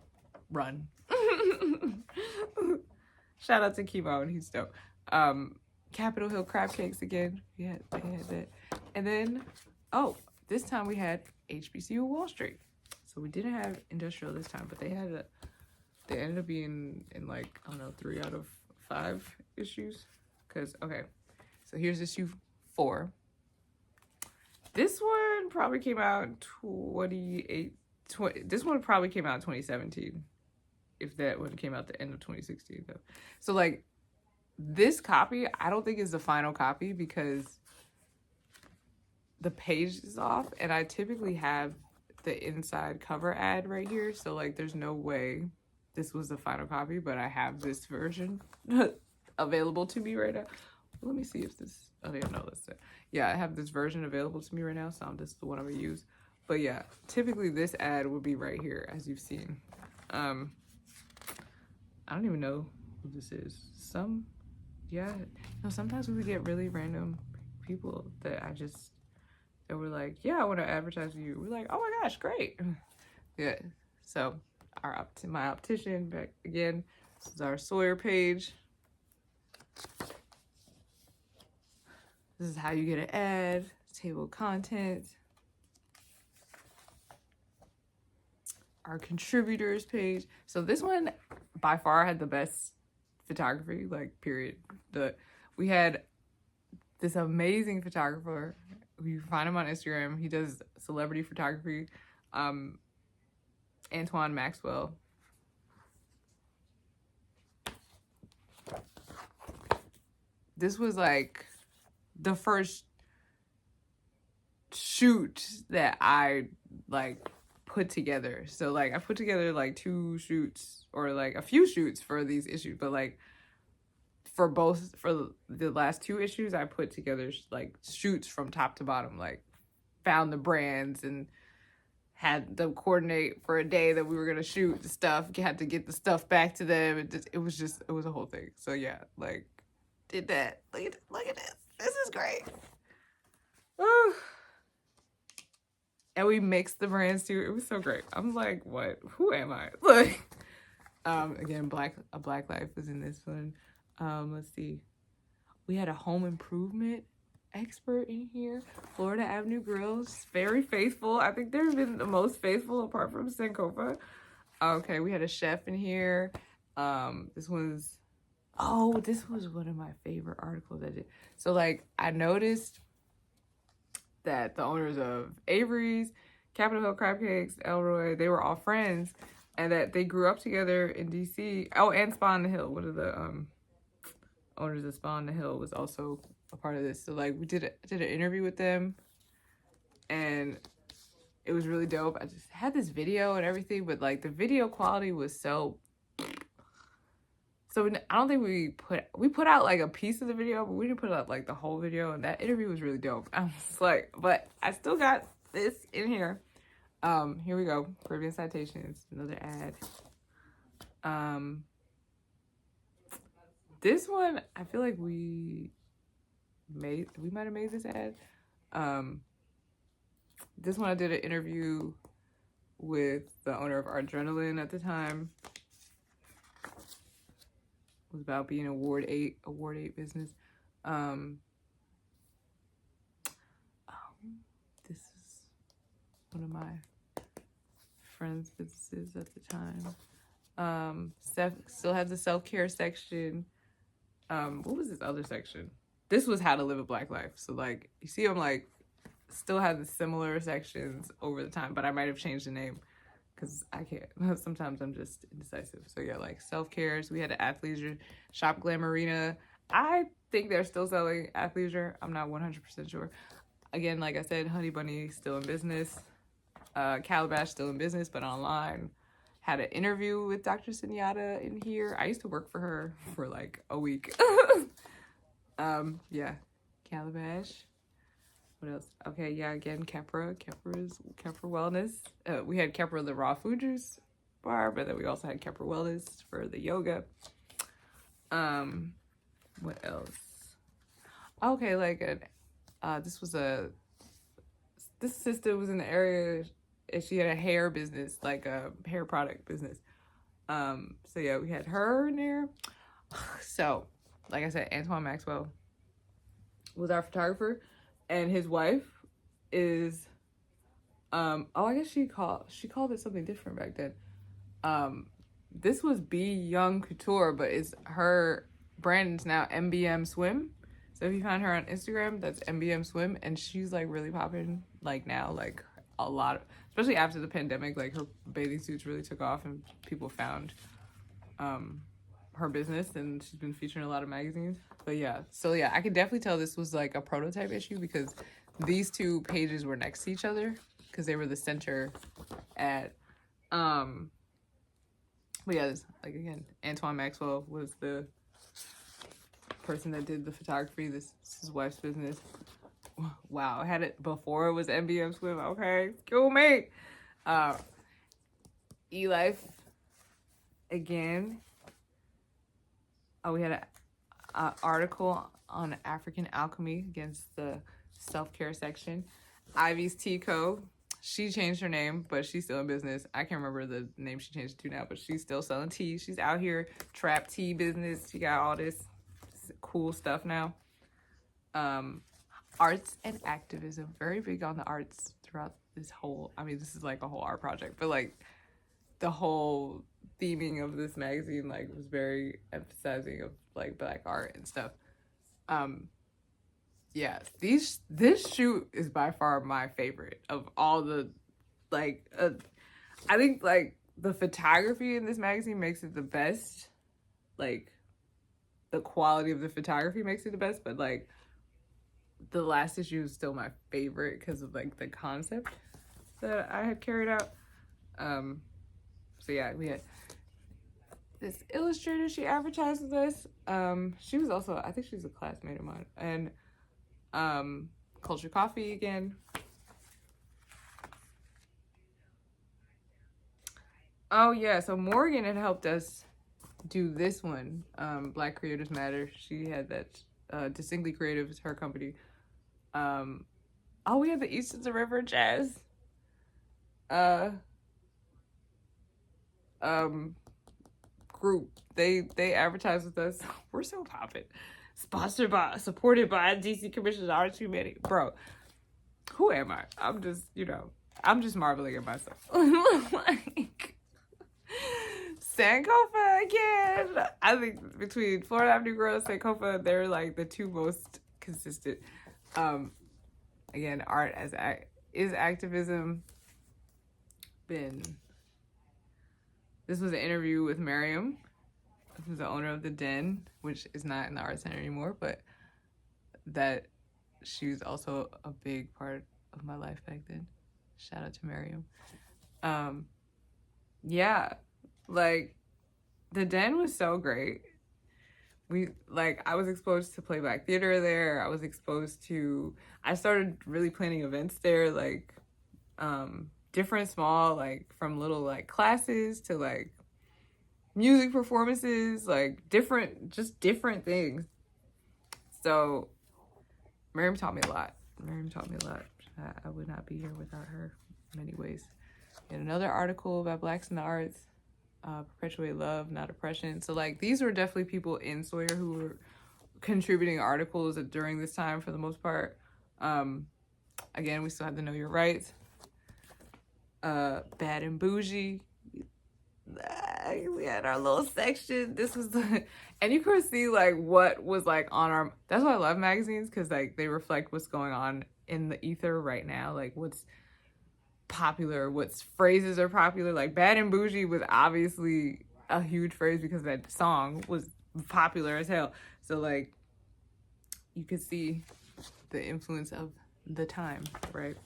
run. Shout out to Kimon, he's dope. Capitol Hill Crab Cakes again. They had that. And then, this time we had HBCU Wall Street. So we didn't have industrial this time, but they ended up being in 3 out of 5 issues. So here's issue 4. This one probably came out in this one probably came out in 2017. If that one came out the end of 2016 though. So this copy, I don't think is the final copy because the page is off, and I typically have the inside cover ad right here. So there's no way this was the final copy, but I have this version available to me right now. Let me see if this, yeah, I have this version available to me right now, so this is the one I'm gonna use. But yeah, typically this ad would be right here, as you've seen. I don't even know who this is. Sometimes we would get really random people that were like, yeah, I want to advertise with you. We're like, oh my gosh, great. Yeah, so my optician back again. This is our Sawyer page. This is how you get an ad, table of contents. Our contributors page. So this one by far had the best photography, period. We had this amazing photographer. You can find him on Instagram. He does celebrity photography. Antoine Maxwell. This was the first shoot that I put together. So I put together 2 shoots or a few shoots for these issues, but for the last 2 issues, I put together shoots from top to bottom, found the brands and had them coordinate for a day that we were gonna shoot the stuff, had to get the stuff back to them. It was a whole thing. So yeah, did that. Look at this. This is great. Ooh. And we mixed the brands too. It was so great. I'm like, what? Who am I? Again, A Black Life was in this one. Let's see. We had a home improvement expert in here. Florida Avenue Grills, very faithful. I think they've been the most faithful apart from Sankofa. Okay, we had a chef in here. This was one of my favorite articles I did. So I noticed that the owners of Avery's, Capitol Hill Crab Cakes, Elroy, they were all friends, and that they grew up together in DC. Oh, and Spawn the Hill. One of the owners of Spawn the Hill was also a part of this. So we did an interview with them, and it was really dope. I just had this video and everything, but the video quality was so So I don't think we put out like a piece of the video, but we didn't put out like the whole video. And that interview was really dope. I was like, but I still got this in here. Here we go. Caribbean Citations, another ad. This one, I feel like we might have made this ad. This one I did an interview with the owner of Adrenaline at the time. It was about being a Ward 8 business. This is one of my friends' businesses at the time. Steph still has a self-care section. What was this other section? This was How to Live a Black Life. So like you see I'm like still have the similar sections over the time, but I might have changed the name because I can't. Sometimes I'm just indecisive. So yeah, like self-care. So we had an athleisure shop, Glamourina. I think they're still selling athleisure. I'm not 100% sure. Again, like I said, Honey Bunny still in business. Calabash still in business, but online. Had an interview with Dr. Sunyata in here. I used to work for her for like a week. Yeah, Calabash. What else? Okay, yeah, again, Kepra Wellness. We had Kepra the raw food juice bar, but then we also had Kepra Wellness for the yoga. What else? Okay, like this sister was in the area and she had a hair business, like a hair product business. So yeah, we had her in there. So, like I said, Antoine Maxwell was our photographer, and his wife is I guess she called it something different back then. This was B Young Couture, but it's her brand is now MBM Swim. So if you find her on Instagram, that's MBM Swim, and she's like really popping like now, like a lot, especially after the pandemic, like her bathing suits really took off and people found her business, and she's been featured in a lot of magazines. But yeah, so yeah, I could definitely tell this was like a prototype issue because these two pages were next to each other because they were the center ad. But yeah, like again, Antoine Maxwell was the person that did the photography. This is his wife's business. Wow, I had it before it was MBM Swim. Okay, kill me. eLife again. We had an article on African alchemy against the self-care section. Ivy's Tea Co. She changed her name, but she's still in business. I can't remember the name she changed it to now, but she's still selling tea. She's out here, trap tea business. She got all this cool stuff now. Arts and activism. Very big on the arts throughout this whole, I mean, this is like a whole art project, but like the whole theming of this magazine like was very emphasizing of like Black art and stuff. Yeah, this shoot is by far my favorite of all the like I think like the photography in this magazine makes it the best. Like the quality of the photography makes it the best, but like the last issue is still my favorite because of like the concept that I had carried out. So yeah, we had this illustrator. She advertised with us. She was also, I think she's a classmate of mine. And Culture Coffee again. Oh yeah, so Morgan had helped us do this one. Black Creators Matter. She had that. Distinctly Creative is her company. Oh, we had the East of the River Jazz group. They advertise with us. We're so poppin'. Supported by DC Commission on Arts and Humanity. Bro, who am I? I'm just, I'm just marveling at myself. Like Sankofa again. I think between Florida Avenue Girls and Sankofa, they're like the two most consistent. Again, art is activism. This was an interview with Miriam, who's the owner of the Den, which is not in the art center anymore, but that she was also a big part of my life back then. Shout out to Miriam. Yeah, like the Den was so great. I was exposed to playback theater there. I started really planning events there, like different small, like from little like classes to like music performances, like different things. So Miriam taught me a lot. I would not be here without her in many ways. And another article about Blacks in the Arts, Perpetuate Love, Not Oppression. So like these were definitely people in Sawyer who were contributing articles during this time for the most part. Again, we still have the Know Your Rights. Bad and Bougie. We had our little section. And you could see like what was like on our. That's why I love magazines, because like they reflect what's going on in the ether right now, like what's popular, what's phrases are popular. Like Bad and Bougie was obviously a huge phrase because that song was popular as hell. So like you could see the influence of the time, right?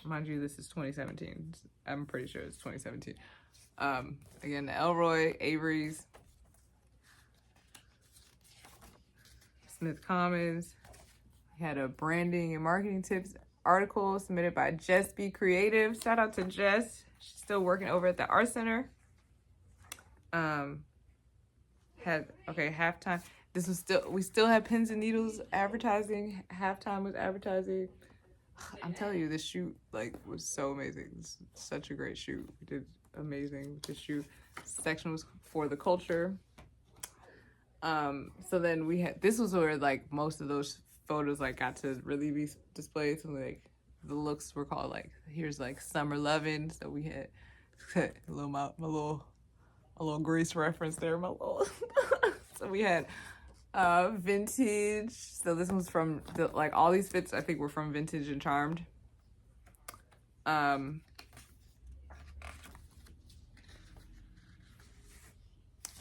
Mind you, this is 2017. I'm pretty sure it's 2017. Again, the Elroy, Avery's, Smith Commons. We had a branding and marketing tips article submitted by Jess Be Creative. Shout out to Jess. She's still working over at the Art Center. Halftime. We still had Pins and Needles advertising. Halftime was advertising. I'm telling you, this shoot like was so amazing. It's such a great shoot. We did amazing with this shoot. Section was for the culture. So then this was where like most of those photos like got to really be displayed. So like the looks were called like, here's like Summer Lovin'. So we had a little Grease reference there. So we had Vintage. So this was from like all these fits I think were from Vintage and Charmed.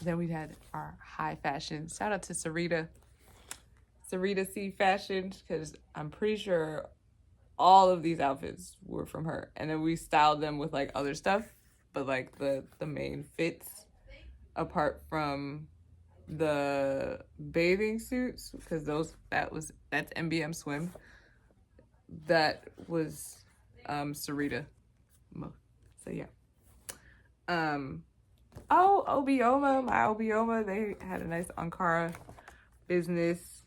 Then we had our high fashion. Shout out to Sarita C Fashion, because I'm pretty sure all of these outfits were from her. And then we styled them with like other stuff, but like the main fits, apart from the bathing suits, because that's MBM Swim. That was Sarita. So yeah. Obioma, my Obioma, they had a nice Ankara business.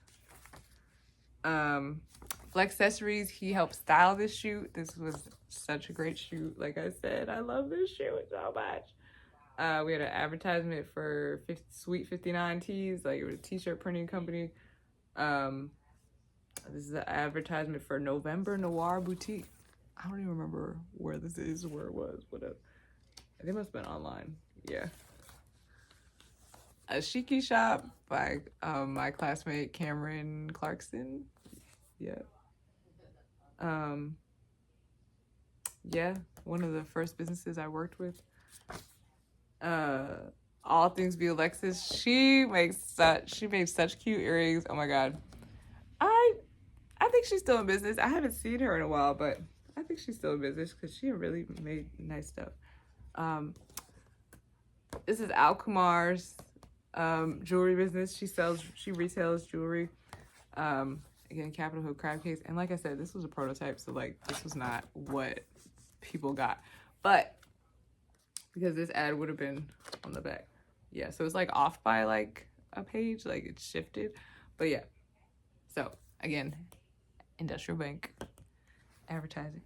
Flex Accessories, he helped style this shoot. This was such a great shoot. Like I said, I love this shoot so much. We had an advertisement for Sweet 59 Tees, like it was a t-shirt printing company. This is an advertisement for November Noir Boutique. I don't even remember where this is, where it was, whatever. They must have been online. Yeah. A Shiki Shop by my classmate Cameron Clarkson. Yeah. Yeah, one of the first businesses I worked with. All Things Be Alexis. She made such cute earrings. Oh my god. I think she's still in business. I haven't seen her in a while, but I think she's still in business because she really made nice stuff. This is Al Kumar's jewelry business. She retails jewelry. Again, Capitol Hill crab cakes. And like I said, this was a prototype, so like this was not what people got. But because this ad would have been on the back. Yeah, so it's like off by like a page, like it's shifted. But yeah. So again, Industrial Bank advertising.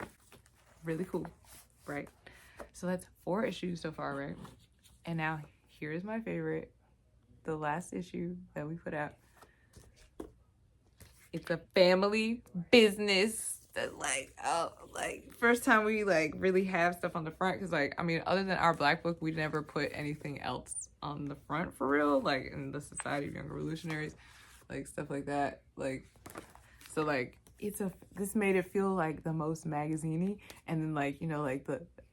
Really cool, right? So that's 4 issues so far, right? And now here's my favorite, the last issue that we put out. It's a family business that like first time we like really have stuff on the front, because like I mean, other than our Black Book, we never put anything else on the front for real, like in the Society of Young Revolutionaries, like stuff like that. Like so like this made it feel like the most magazine-y, and then like, you know, like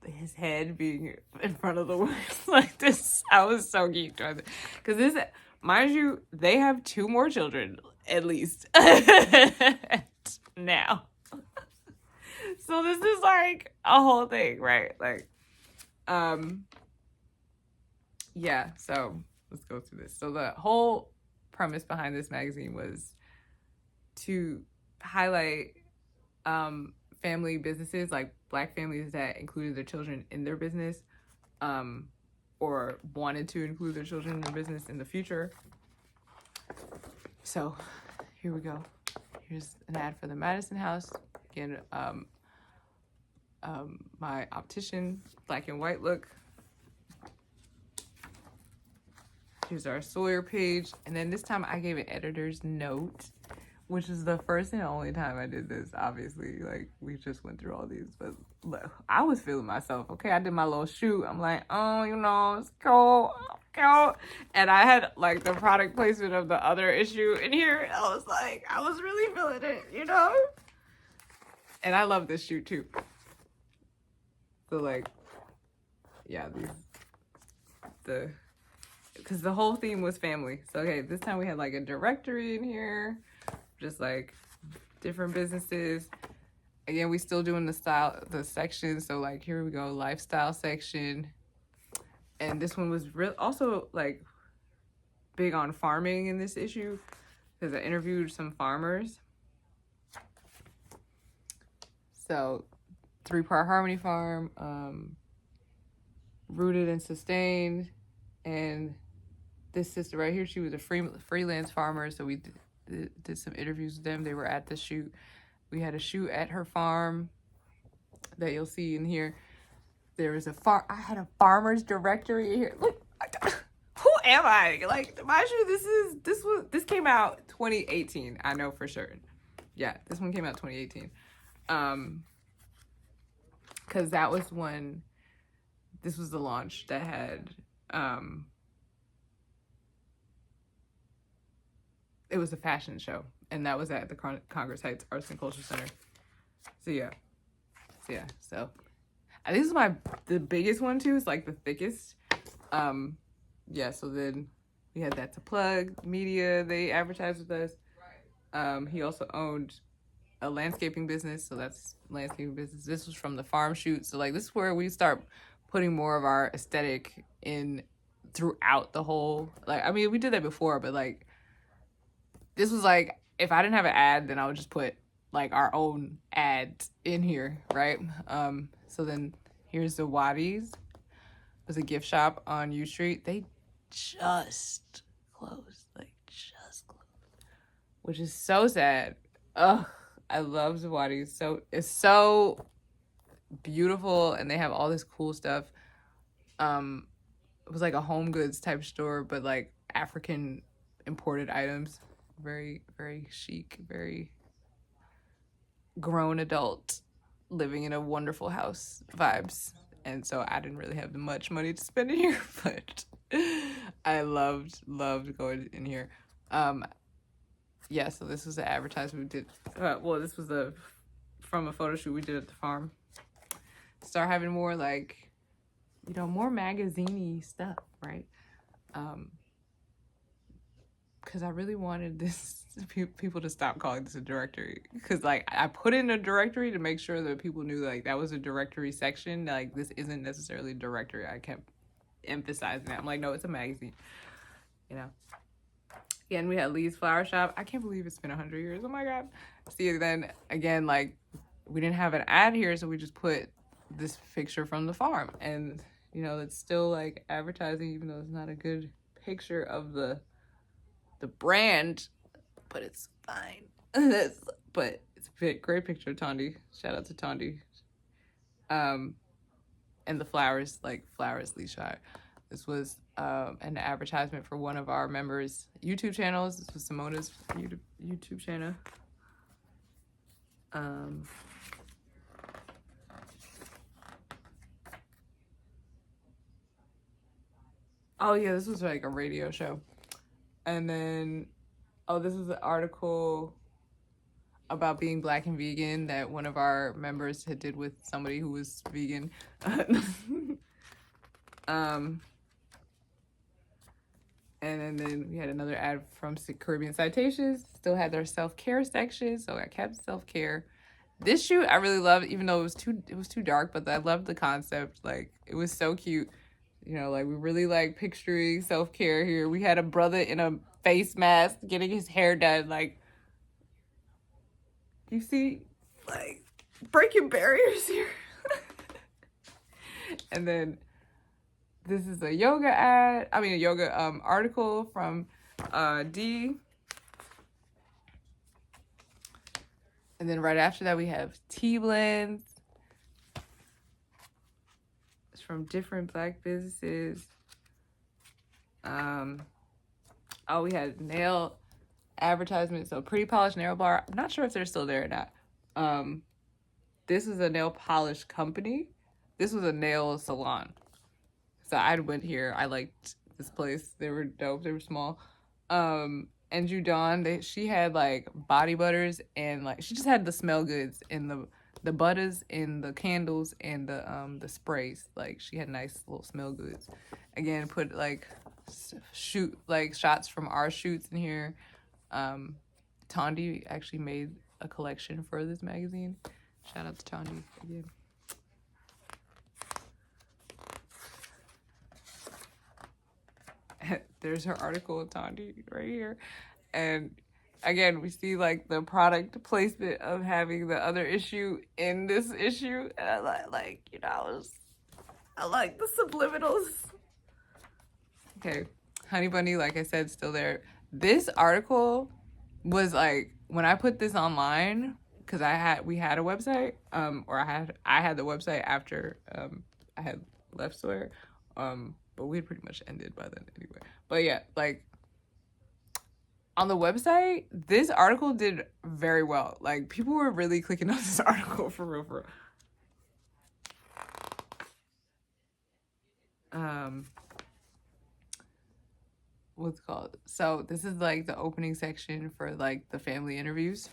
his head being in front of the words like this. I was so geeked on it, because this, mind you, they have 2 more children at least now. So this is like a whole thing, right? Like, yeah. So let's go through this. So the whole premise behind this magazine was to highlight family businesses, like Black families that included their children in their business, or wanted to include their children in their business in the future. So here we go. Here's an ad for the Madison House. Again, my optician, black and white look. Here's our Sawyer page. And then this time I gave an editor's note, which is the first and only time I did this, obviously. Like, we just went through all these, but look, I was feeling myself, okay? I did my little shoot. I'm like, oh, you know, it's cool. And I had, like, the product placement of the other issue in here. I was like, I was really feeling it, you know? And I love this shoot, too. So, like, yeah, because the whole theme was family. So, okay, this time we had, like, a directory in here. Just like different businesses. Again, we still doing the section. So like, here we go, lifestyle section. And this one was also like big on farming in this issue, because I interviewed some farmers. So 3-part Harmony Farm, Rooted and Sustained. And this sister right here, she was a freelance farmer. So we did some interviews with them. They were at the shoot. We had a shoot at her farm that you'll see in here. There was I had a farmer's directory here. Look, who am I? Like, mind you, this came out 2018. I know for sure. Yeah, this one came out 2018. Because that was when this was the launch that had it was a fashion show, and that was at the Congress Heights Arts and Culture Center. So yeah. So I think this is the biggest one too. It's like the thickest. Yeah. So then we had that to plug media. They advertised with us. He also owned a landscaping business, so that's landscaping business. This was from the farm shoot. So like, this is where we start putting more of our aesthetic in throughout the whole. Like, I mean, we did that before, but like, this was like, if I didn't have an ad, then I would just put like our own ads in here, right? So then here's the Waddies. It was a gift shop on U Street. They just closed, which is so sad. Ugh, I love Zawadi's. So it's so beautiful, and they have all this cool stuff. It was like a home goods type store, but like African imported items. Very, very chic, very grown adult living in a wonderful house vibes. And so I didn't really have much money to spend in here, but I loved going in here. Yeah, so this was the advertisement we did. Well, this was from a photo shoot we did at the farm. Start having more like, you know, more magazine-y stuff, right? Because I really wanted people to stop calling this a directory. Because like, I put in a directory to make sure that people knew like that was a directory section. Like, this isn't necessarily a directory. I kept emphasizing that. I'm like, no, it's a magazine, you know. Again, we had Lee's Flower Shop. I can't believe it's been 100 years. Oh my God. See, then again, like, we didn't have an ad here, so we just put this picture from the farm. And, you know, it's still like advertising, even though it's not a good picture of the brand, but it's fine. But it's a great picture of Tondi. Shout out to Tondi. And the flowers, like Flowers Leashire. This was an advertisement for one of our members' YouTube channels. This was Simona's YouTube channel. Oh yeah, this was like a radio show. And then, oh, this is an article about being Black and vegan that one of our members had did with somebody who was vegan. And then we had another ad from Caribbean Citations. Still had their self-care section, so I kept self-care. This shoot I really loved, even though it was too dark, but I loved the concept. Like, it was so cute. You know, like we really like picturing self-care here. We had a brother in a face mask getting his hair done. Like, you see, like, breaking barriers here. And then this is a yoga a yoga article from D. And then right after that we have tea blends. It's from different Black businesses. Oh, we had nail advertisements. So Pretty Polished Nail Bar. I'm not sure if they're still there or not. This is a nail polish company. This was a nail salon. So I went here. I liked this place. They were dope. They were small. And Dawn, she had like body butters and like she just had the smell goods and the butters and the candles and the sprays. Like she had nice little smell goods. Again, put like shots from our shoots in here. Tondi actually made a collection for this magazine. Shout out to Tondi again. There's her article with Tondi right here. And again, we see like the product placement of having the other issue in this issue. And I like, you know, I like the subliminals. Okay, Honey Bunny, like I said, still there. This article was like, when I put this online, because we had a website, or I had the website after I had left Sawyer. But we had pretty much ended by then anyway. But yeah, like on the website, this article did very well. Like people were really clicking on this article for real, for real. What's it called? So this is like the opening section for like the family interviews.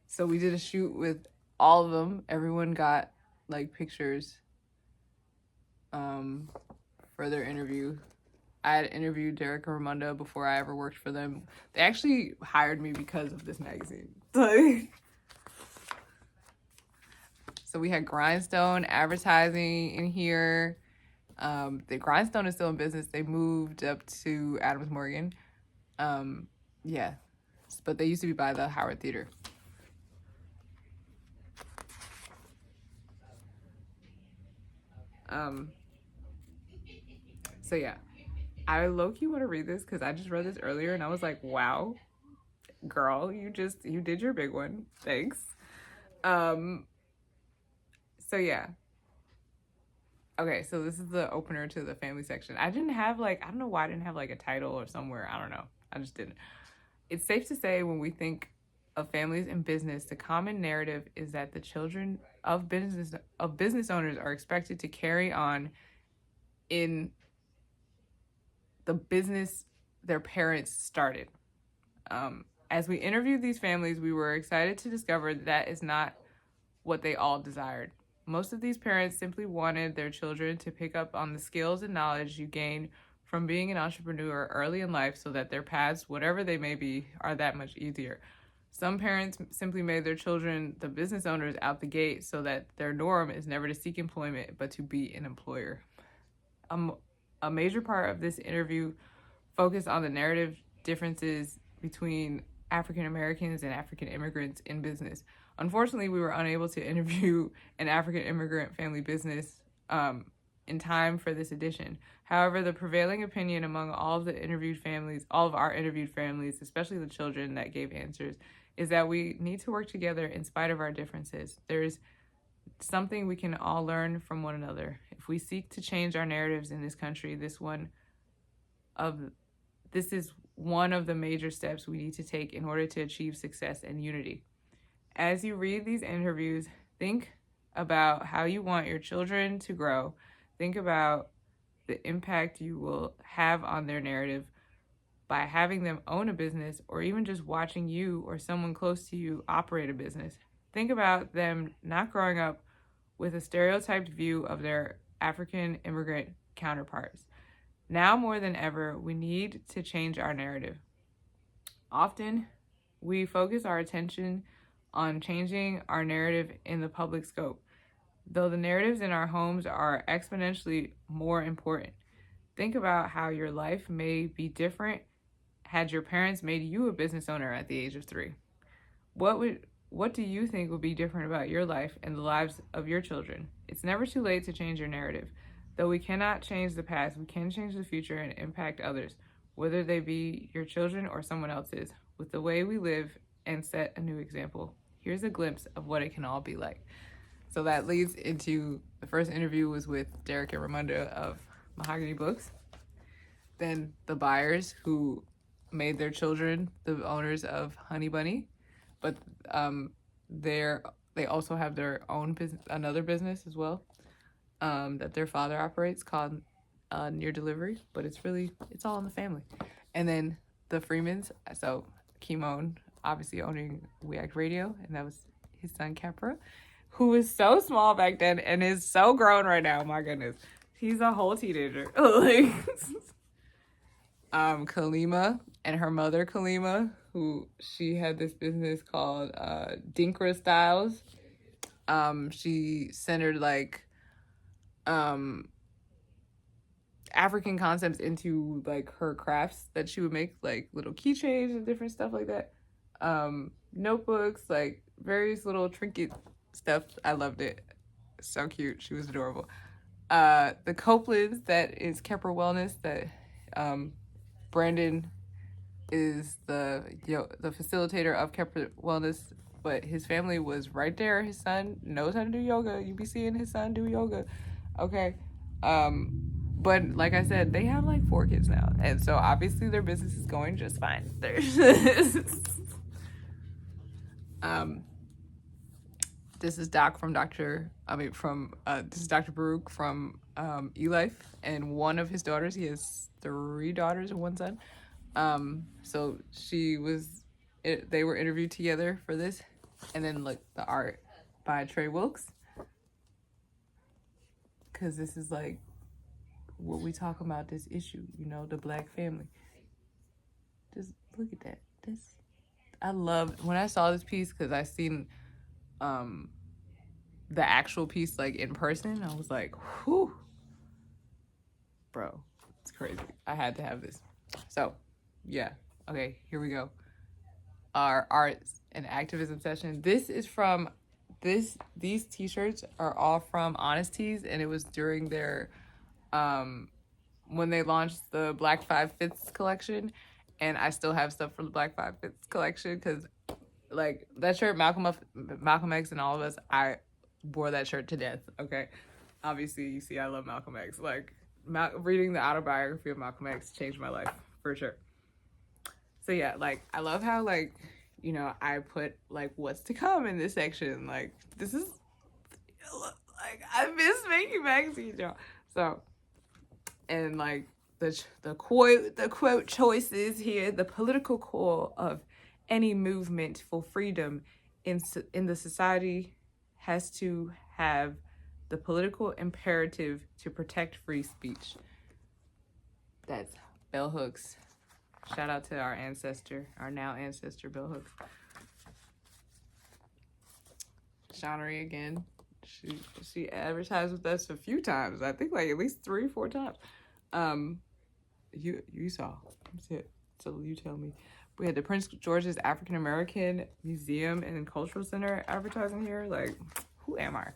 So we did a shoot with all of them. Everyone got like pictures for their interview. I had interviewed Derek and Ramonda before I ever worked for them. They actually hired me because of this magazine. So we had Grindstone advertising in here. The Grindstone is still in business. They moved up to Adams Morgan. Yeah, but they used to be by the Howard Theater. So yeah, I low-key want to read this because I just read this earlier and I was like, wow, girl, you did your big one. Thanks. So yeah. Okay, so this is the opener to the family section. I didn't have like, I don't know why I didn't have like a title or somewhere. I don't know. I just didn't. It's safe to say when we think of families and business, the common narrative is that the children of business owners are expected to carry on in the business their parents started. As we interviewed these families, we were excited to discover that is not what they all desired. Most of these parents simply wanted their children to pick up on the skills and knowledge you gain from being an entrepreneur early in life so that their paths, whatever they may be, are that much easier. Some parents simply made their children the business owners out the gate so that their norm is never to seek employment but to be an employer. A major part of this interview focused on the narrative differences between African Americans and African immigrants in business. Unfortunately, we were unable to interview an African immigrant family business in time for this edition. However, the prevailing opinion among all of our interviewed families, especially the children that gave answers, is that we need to work together in spite of our differences. There's something we can all learn from one another. If we seek to change our narratives in this country, this is one of the major steps we need to take in order to achieve success and unity. As you read these interviews, think about how you want your children to grow. Think about the impact you will have on their narrative by having them own a business or even just watching you or someone close to you operate a business. Think about them not growing up with a stereotyped view of their African immigrant counterparts. Now more than ever, we need to change our narrative. Often, we focus our attention on changing our narrative in the public scope. Though the narratives in our homes are exponentially more important, think about how your life may be different had your parents made you a business owner at the age of 3. What do you think would be different about your life and the lives of your children? It's never too late to change your narrative. Though we cannot change the past, we can change the future and impact others, whether they be your children or someone else's, with the way we live and set a new example. Here's a glimpse of what it can all be like. So that leads into the first interview was with Derek and Ramunda of Mahogany Books. Then the Byers, who made their children the owners of Honey Bunny, but they also have their own business, another business as well, that their father operates called Near Delivery. But it's all in the family. And then the Freemans, so Kimon obviously owning We Act Radio, and that was his son Kepra, who was so small back then and is so grown right now. My goodness, he's a whole teenager. Kalima and her mother Kalima, who she had this business called Dinkra Styles. She centered like African concepts into like her crafts that she would make, like little keychains and different stuff like that. Notebooks, like various little trinket stuff. I loved it. So cute. She was adorable. The Copelands, that is Kepra Wellness, that Brandon is the facilitator of Kepra Wellness, but his family was right there. His son knows how to do yoga. You be seeing his son do yoga. Okay. But like I said, they have like 4 kids now. And so obviously their business is going just fine. This is this is Dr. Baruch from eLife, and one of his daughters, he has 3 daughters and 1 son. So they were interviewed together for this. And then look, the art by Trey Wilkes. Cause this is like what we talk about, this issue, the Black family. Just look at that. I love when I saw this piece, because I seen the actual piece like in person. I was like, whew, bro, it's crazy. I had to have this. So yeah, okay, here we go. Our arts and activism session. This is from these t-shirts are all from Honest Tees, and it was during their when they launched the Black 5/5 collection. And I still have stuff from the Black 5/5 collection, because like that shirt, Malcolm X and all of us, I wore that shirt to death. Okay, obviously you see I love Malcolm X. Like reading the autobiography of Malcolm X changed my life for sure. So yeah, like I love how like I put like what's to come in this section. Like this is like I miss making magazines, y'all. So and like the quote choices here, the political core of any movement for freedom in the society has to have the political imperative to protect free speech. That's Bell Hooks. Shout out to our now ancestor, Bell Hooks. Shawnery again. She advertised with us a few times. I think like at least 3-4 times. You saw. That's it. So you tell me. We had the Prince George's African American Museum and Cultural Center advertising here. Like, who am I?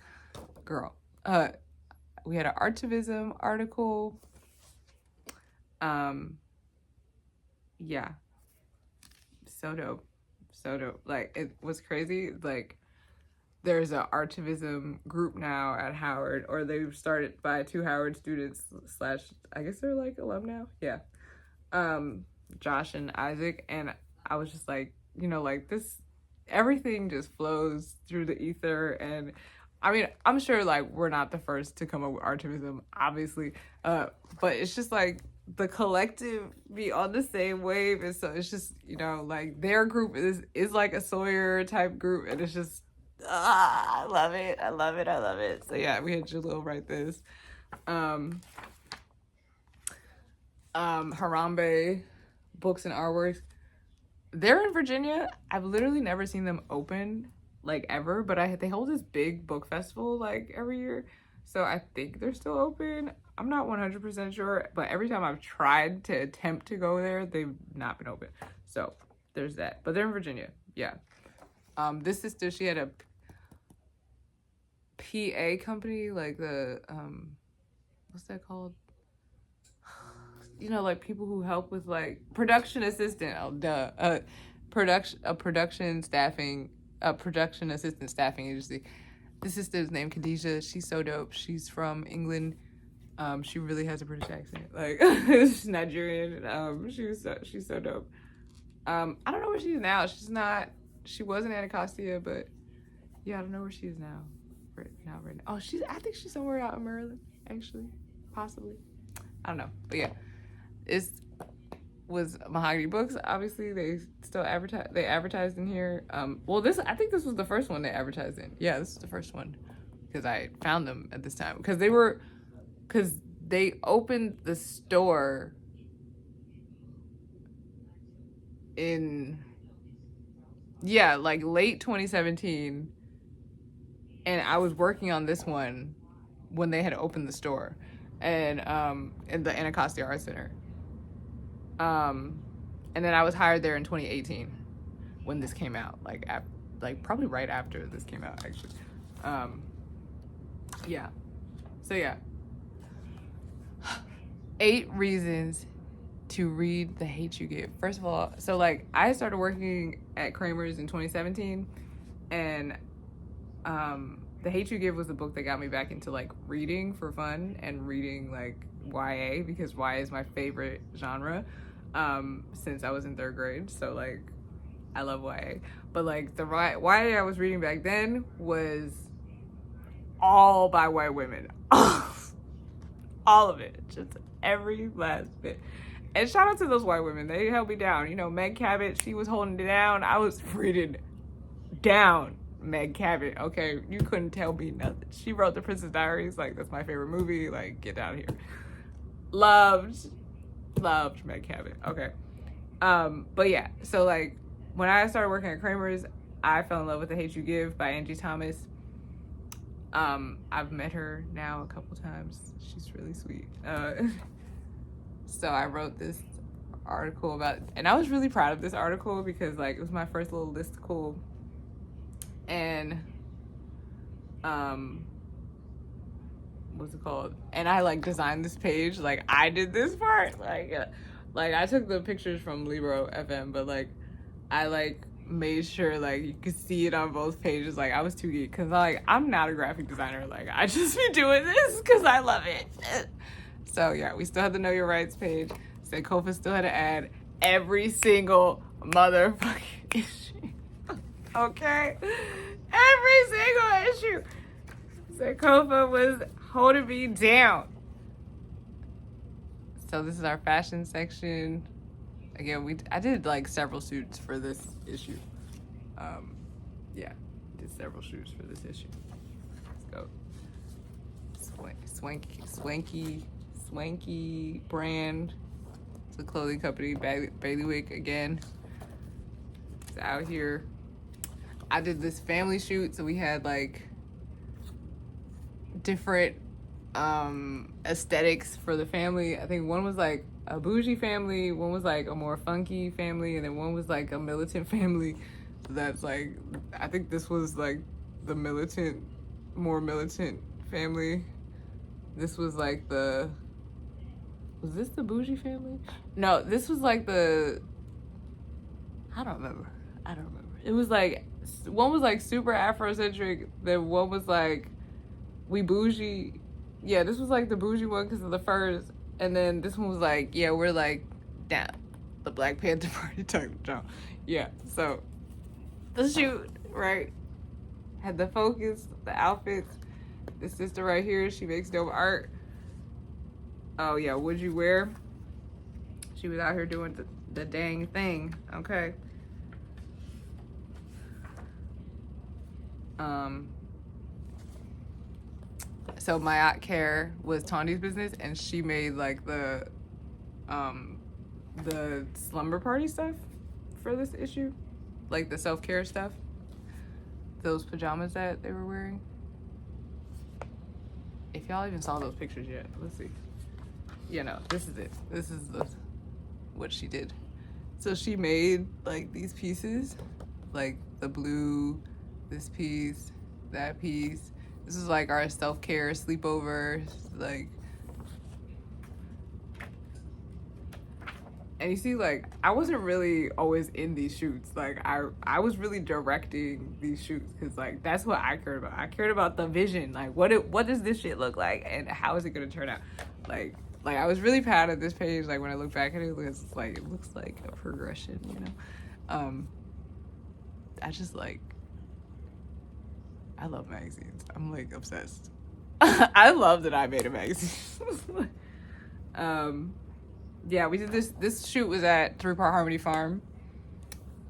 Girl. We had an Artivism article. Yeah. So dope. Like, it was crazy. Like, there's an Artivism group now at Howard, or they started by 2 Howard students / I guess they're like alum now. Yeah. Josh and Isaac, and I was just like, like this, everything just flows through the ether. And I mean, I'm sure like we're not the first to come up with Artivism, obviously, but it's just like the collective be on the same wave, and so it's just like their group is like a Sawyer type group, and it's just I love it. So yeah, we had Jalil write this. Harambe Books and Artworks. They're in Virginia. I've literally never seen them open like ever, but they hold this big book festival like every year. So I think they're still open. I'm not 100% sure, but every time I've tried to attempt to go there, they've not been open. So there's that. But they're in Virginia. Yeah. This sister, she had a PA company, like the what's that called? You know, like people who help with like production assistant. Oh, duh. Production assistant staffing agency. This sister's named Khadijah. She's so dope. She's from England. She really has a British accent. Like she's Nigerian. She's so dope. I don't know where she is now. She was in Anacostia, but yeah, I don't know where she is now. Right now. Oh, I think she's somewhere out in Maryland, actually. Possibly. I don't know. But yeah. It was Mahogany Books. Obviously, they still advertised in here. I think this was the first one they advertised in. Yeah, this is the first one because I found them at this time because they opened the store in like late 2017, and I was working on this one when they had opened the store, and in the Anacostia Art Center. And then I was hired there in 2018 when this came out, like probably right after this came out, actually. Yeah. So yeah. 8 reasons to read The Hate U Give. First of all, so like I started working at Kramer's in 2017, and The Hate U Give was the book that got me back into like reading for fun and reading like YA, because YA is my favorite genre since I was in 3rd grade. So like I love YA, but like the YA I was reading back then was all by white women. All of it, just every last bit. And shout out to those white women, they held me down. You know, Meg Cabot, she was holding it down. I was reading down Meg Cabot. Okay, you couldn't tell me nothing. She wrote The Princess Diaries, like that's my favorite movie. Like, get down here. Loved Meg Cabot. Okay. But yeah, so like when I started working at Kramer's, I fell in love with The Hate U Give by Angie Thomas. I've met her now a couple times. She's really sweet. So I wrote this article about it, and I was really proud of this article because like it was my first little listicle, and what's it called? And I like designed this page. Like I did this part. Like I took the pictures from Libro FM, but like I like made sure like you could see it on both pages. Like I was too geek because like I'm not a graphic designer. Like I just be doing this because I love it. So yeah, we still had the Know Your Rights page. Sankofa still had to add every single motherfucking issue. Okay? Every single issue. Sankofa was holding me down. So this is our fashion section. Again, I did like several shoots for this issue. Yeah, did several shoots for this issue. Let's go. Swanky brand. It's a clothing company, Bailiwick again. It's out here. I did this family shoot, so we had like different aesthetics for the family. I think one was like a bougie family, one was like a more funky family, and then one was like a militant family. So that's like, I think this was like the more militant family. This was like was this the bougie family? No, this was like I don't remember. It was like, one was like super Afrocentric, then one was like, we bougie. Yeah, this was like the bougie one because of the furs. And then this one was like, yeah, we're like, down. The Black Panther Party talking John. Yeah, so the shoot, right? Had the focus, the outfits. This sister right here, she makes dope art. Oh yeah, Would You Wear? She was out here doing the dang thing, okay? So Mayat Care was Tandi's business, and she made like the slumber party stuff for this issue, like the self-care stuff. those pajamas that they were wearing. If y'all even saw those pictures yet, let's see. This is it. This is what she did. So she made like these pieces, like the blue, this piece, that piece. This is like our self-care sleepover, like. And you see, like, I wasn't really always in these shoots. Like, I was really directing these shoots because, like, that's what I cared about. I cared about the vision. Like, what does this shit look like, and how is it gonna turn out? Like I was really proud of this page. Like, when I look back at it, it's like it looks like a progression, I just like, I love magazines. I'm like obsessed. I love that I made a magazine. Yeah, we did this shoot was at 3 Part Harmony Farm.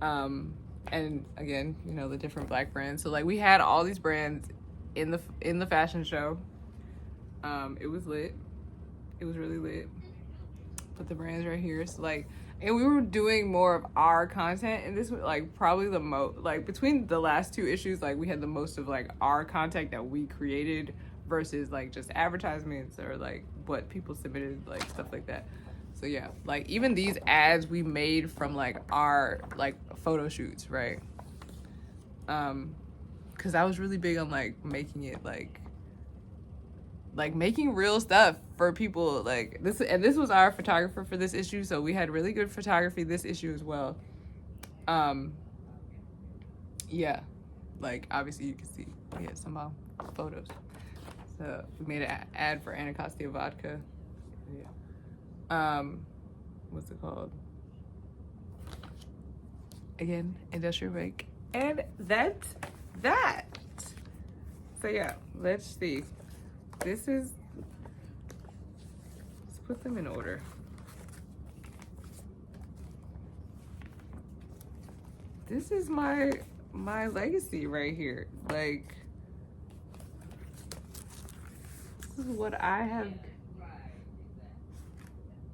And again, the different Black brands. So like we had all these brands in the fashion show. It was lit. It was really lit. Put the brands right here. So like, and we were doing more of our content, and this was like probably the most, like between the last 2 issues, like we had the most of like our content that we created versus like just advertisements or like what people submitted, like stuff like that. So yeah, like even these ads we made from like our like photo shoots, right? Because I was really big on like making it like making real stuff for people like this. And this was our photographer for this issue, so we had really good photography this issue as well. Yeah, like obviously you can see we had some photos. So we made an ad for Anacostia vodka. Yeah. What's it called? Again, Industrial Bank. And that's that. So yeah, let's see. Let's put them in order. This is my legacy right here. Like, this is what I have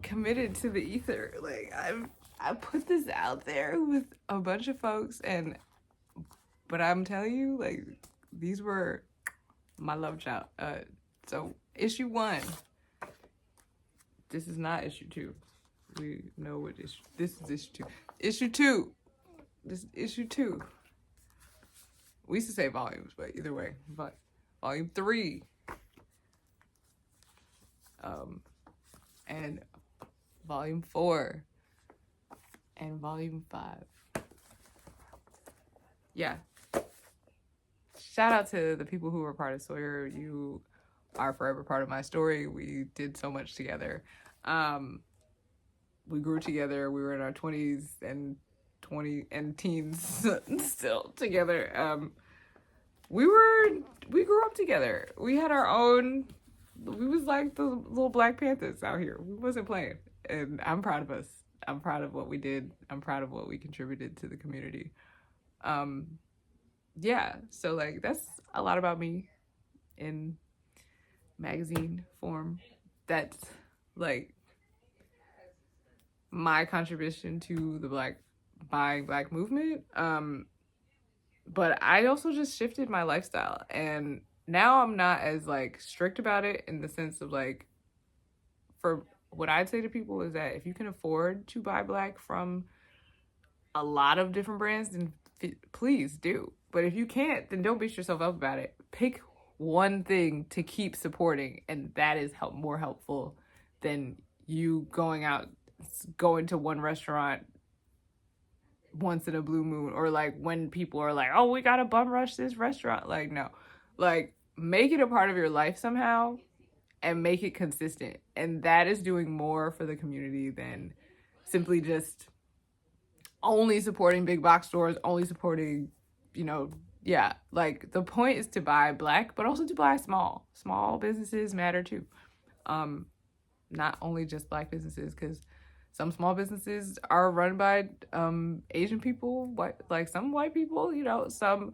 committed to the ether. Like I put this out there with a bunch of folks, but I'm telling you, like, these were my love child. So issue 1. This is not issue 2. We know what issue. This is issue 2. Issue 2. This is issue 2. We used to say volumes, but either way, but volume 3. And volume 4 and volume 5. Yeah. Shout out to the people who were part of Sawyer. You are forever part of my story. We did so much together. We grew together. We were in our 20s and teens still together. We grew up together. We had our own. We was like the little Black Panthers out here. We wasn't playing. And I'm proud of us. I'm proud of what we did. I'm proud of what we contributed to the community. Yeah, so like that's a lot about me in magazine form. That's like my contribution to the buying Black movement. But I also just shifted my lifestyle, and now I'm not as like strict about it in the sense of like, for what I'd say to people is that if you can afford to buy Black from a lot of different brands, then please do. But if you can't, then don't beat yourself up about it. Pick one thing to keep supporting, and that is more helpful than you going to one restaurant once in a blue moon, or like when people are like, oh, we gotta bum rush this restaurant. Like, no, like make it a part of your life somehow and make it consistent. And that is doing more for the community than simply just only supporting big box stores, only supporting, yeah, like the point is to buy Black, but also to buy small businesses matter too. Not only just Black businesses, because some small businesses are run by Asian people, like some white people, some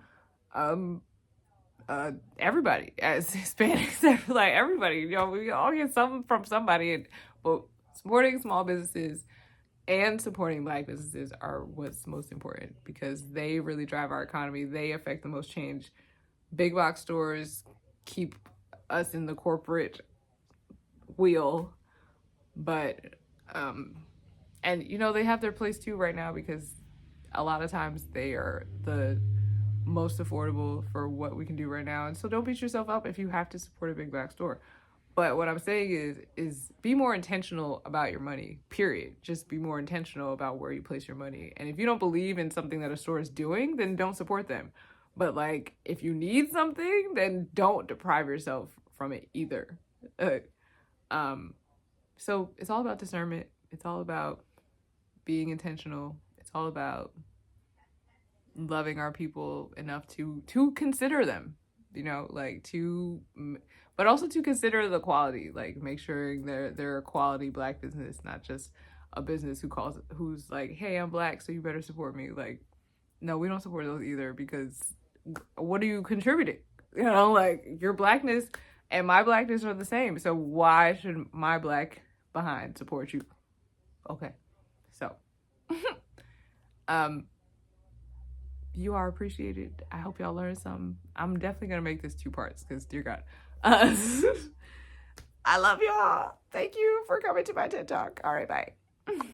everybody as Hispanics, like everybody, we all get something from somebody. But supporting small businesses and supporting Black businesses are what's most important because they really drive our economy. They affect the most change. Big box stores keep us in the corporate wheel, but and you know they have their place too right now because a lot of times they are the most affordable for what we can do right now. And so don't beat yourself up if you have to support a big box store. But what I'm saying is be more intentional about your money. Period. Just be more intentional about where you place your money. And if you don't believe in something that a store is doing, then don't support them. But like if you need something, then don't deprive yourself from it either. So it's all about discernment. It's all about being intentional. It's all about loving our people enough to consider them, you know, like to, but also to consider the quality, like make sure they're a quality Black business, not just a business who's like, hey, I'm Black, so you better support me. Like, no, we don't support those either because what are you contributing? You know, like your Blackness and my Blackness are the same. So why should my Black behind support you? Okay, so you are appreciated. I hope y'all learned something. I'm definitely gonna make this 2 parts because dear God. I love y'all. Thank you for coming to my TED Talk. All right, bye.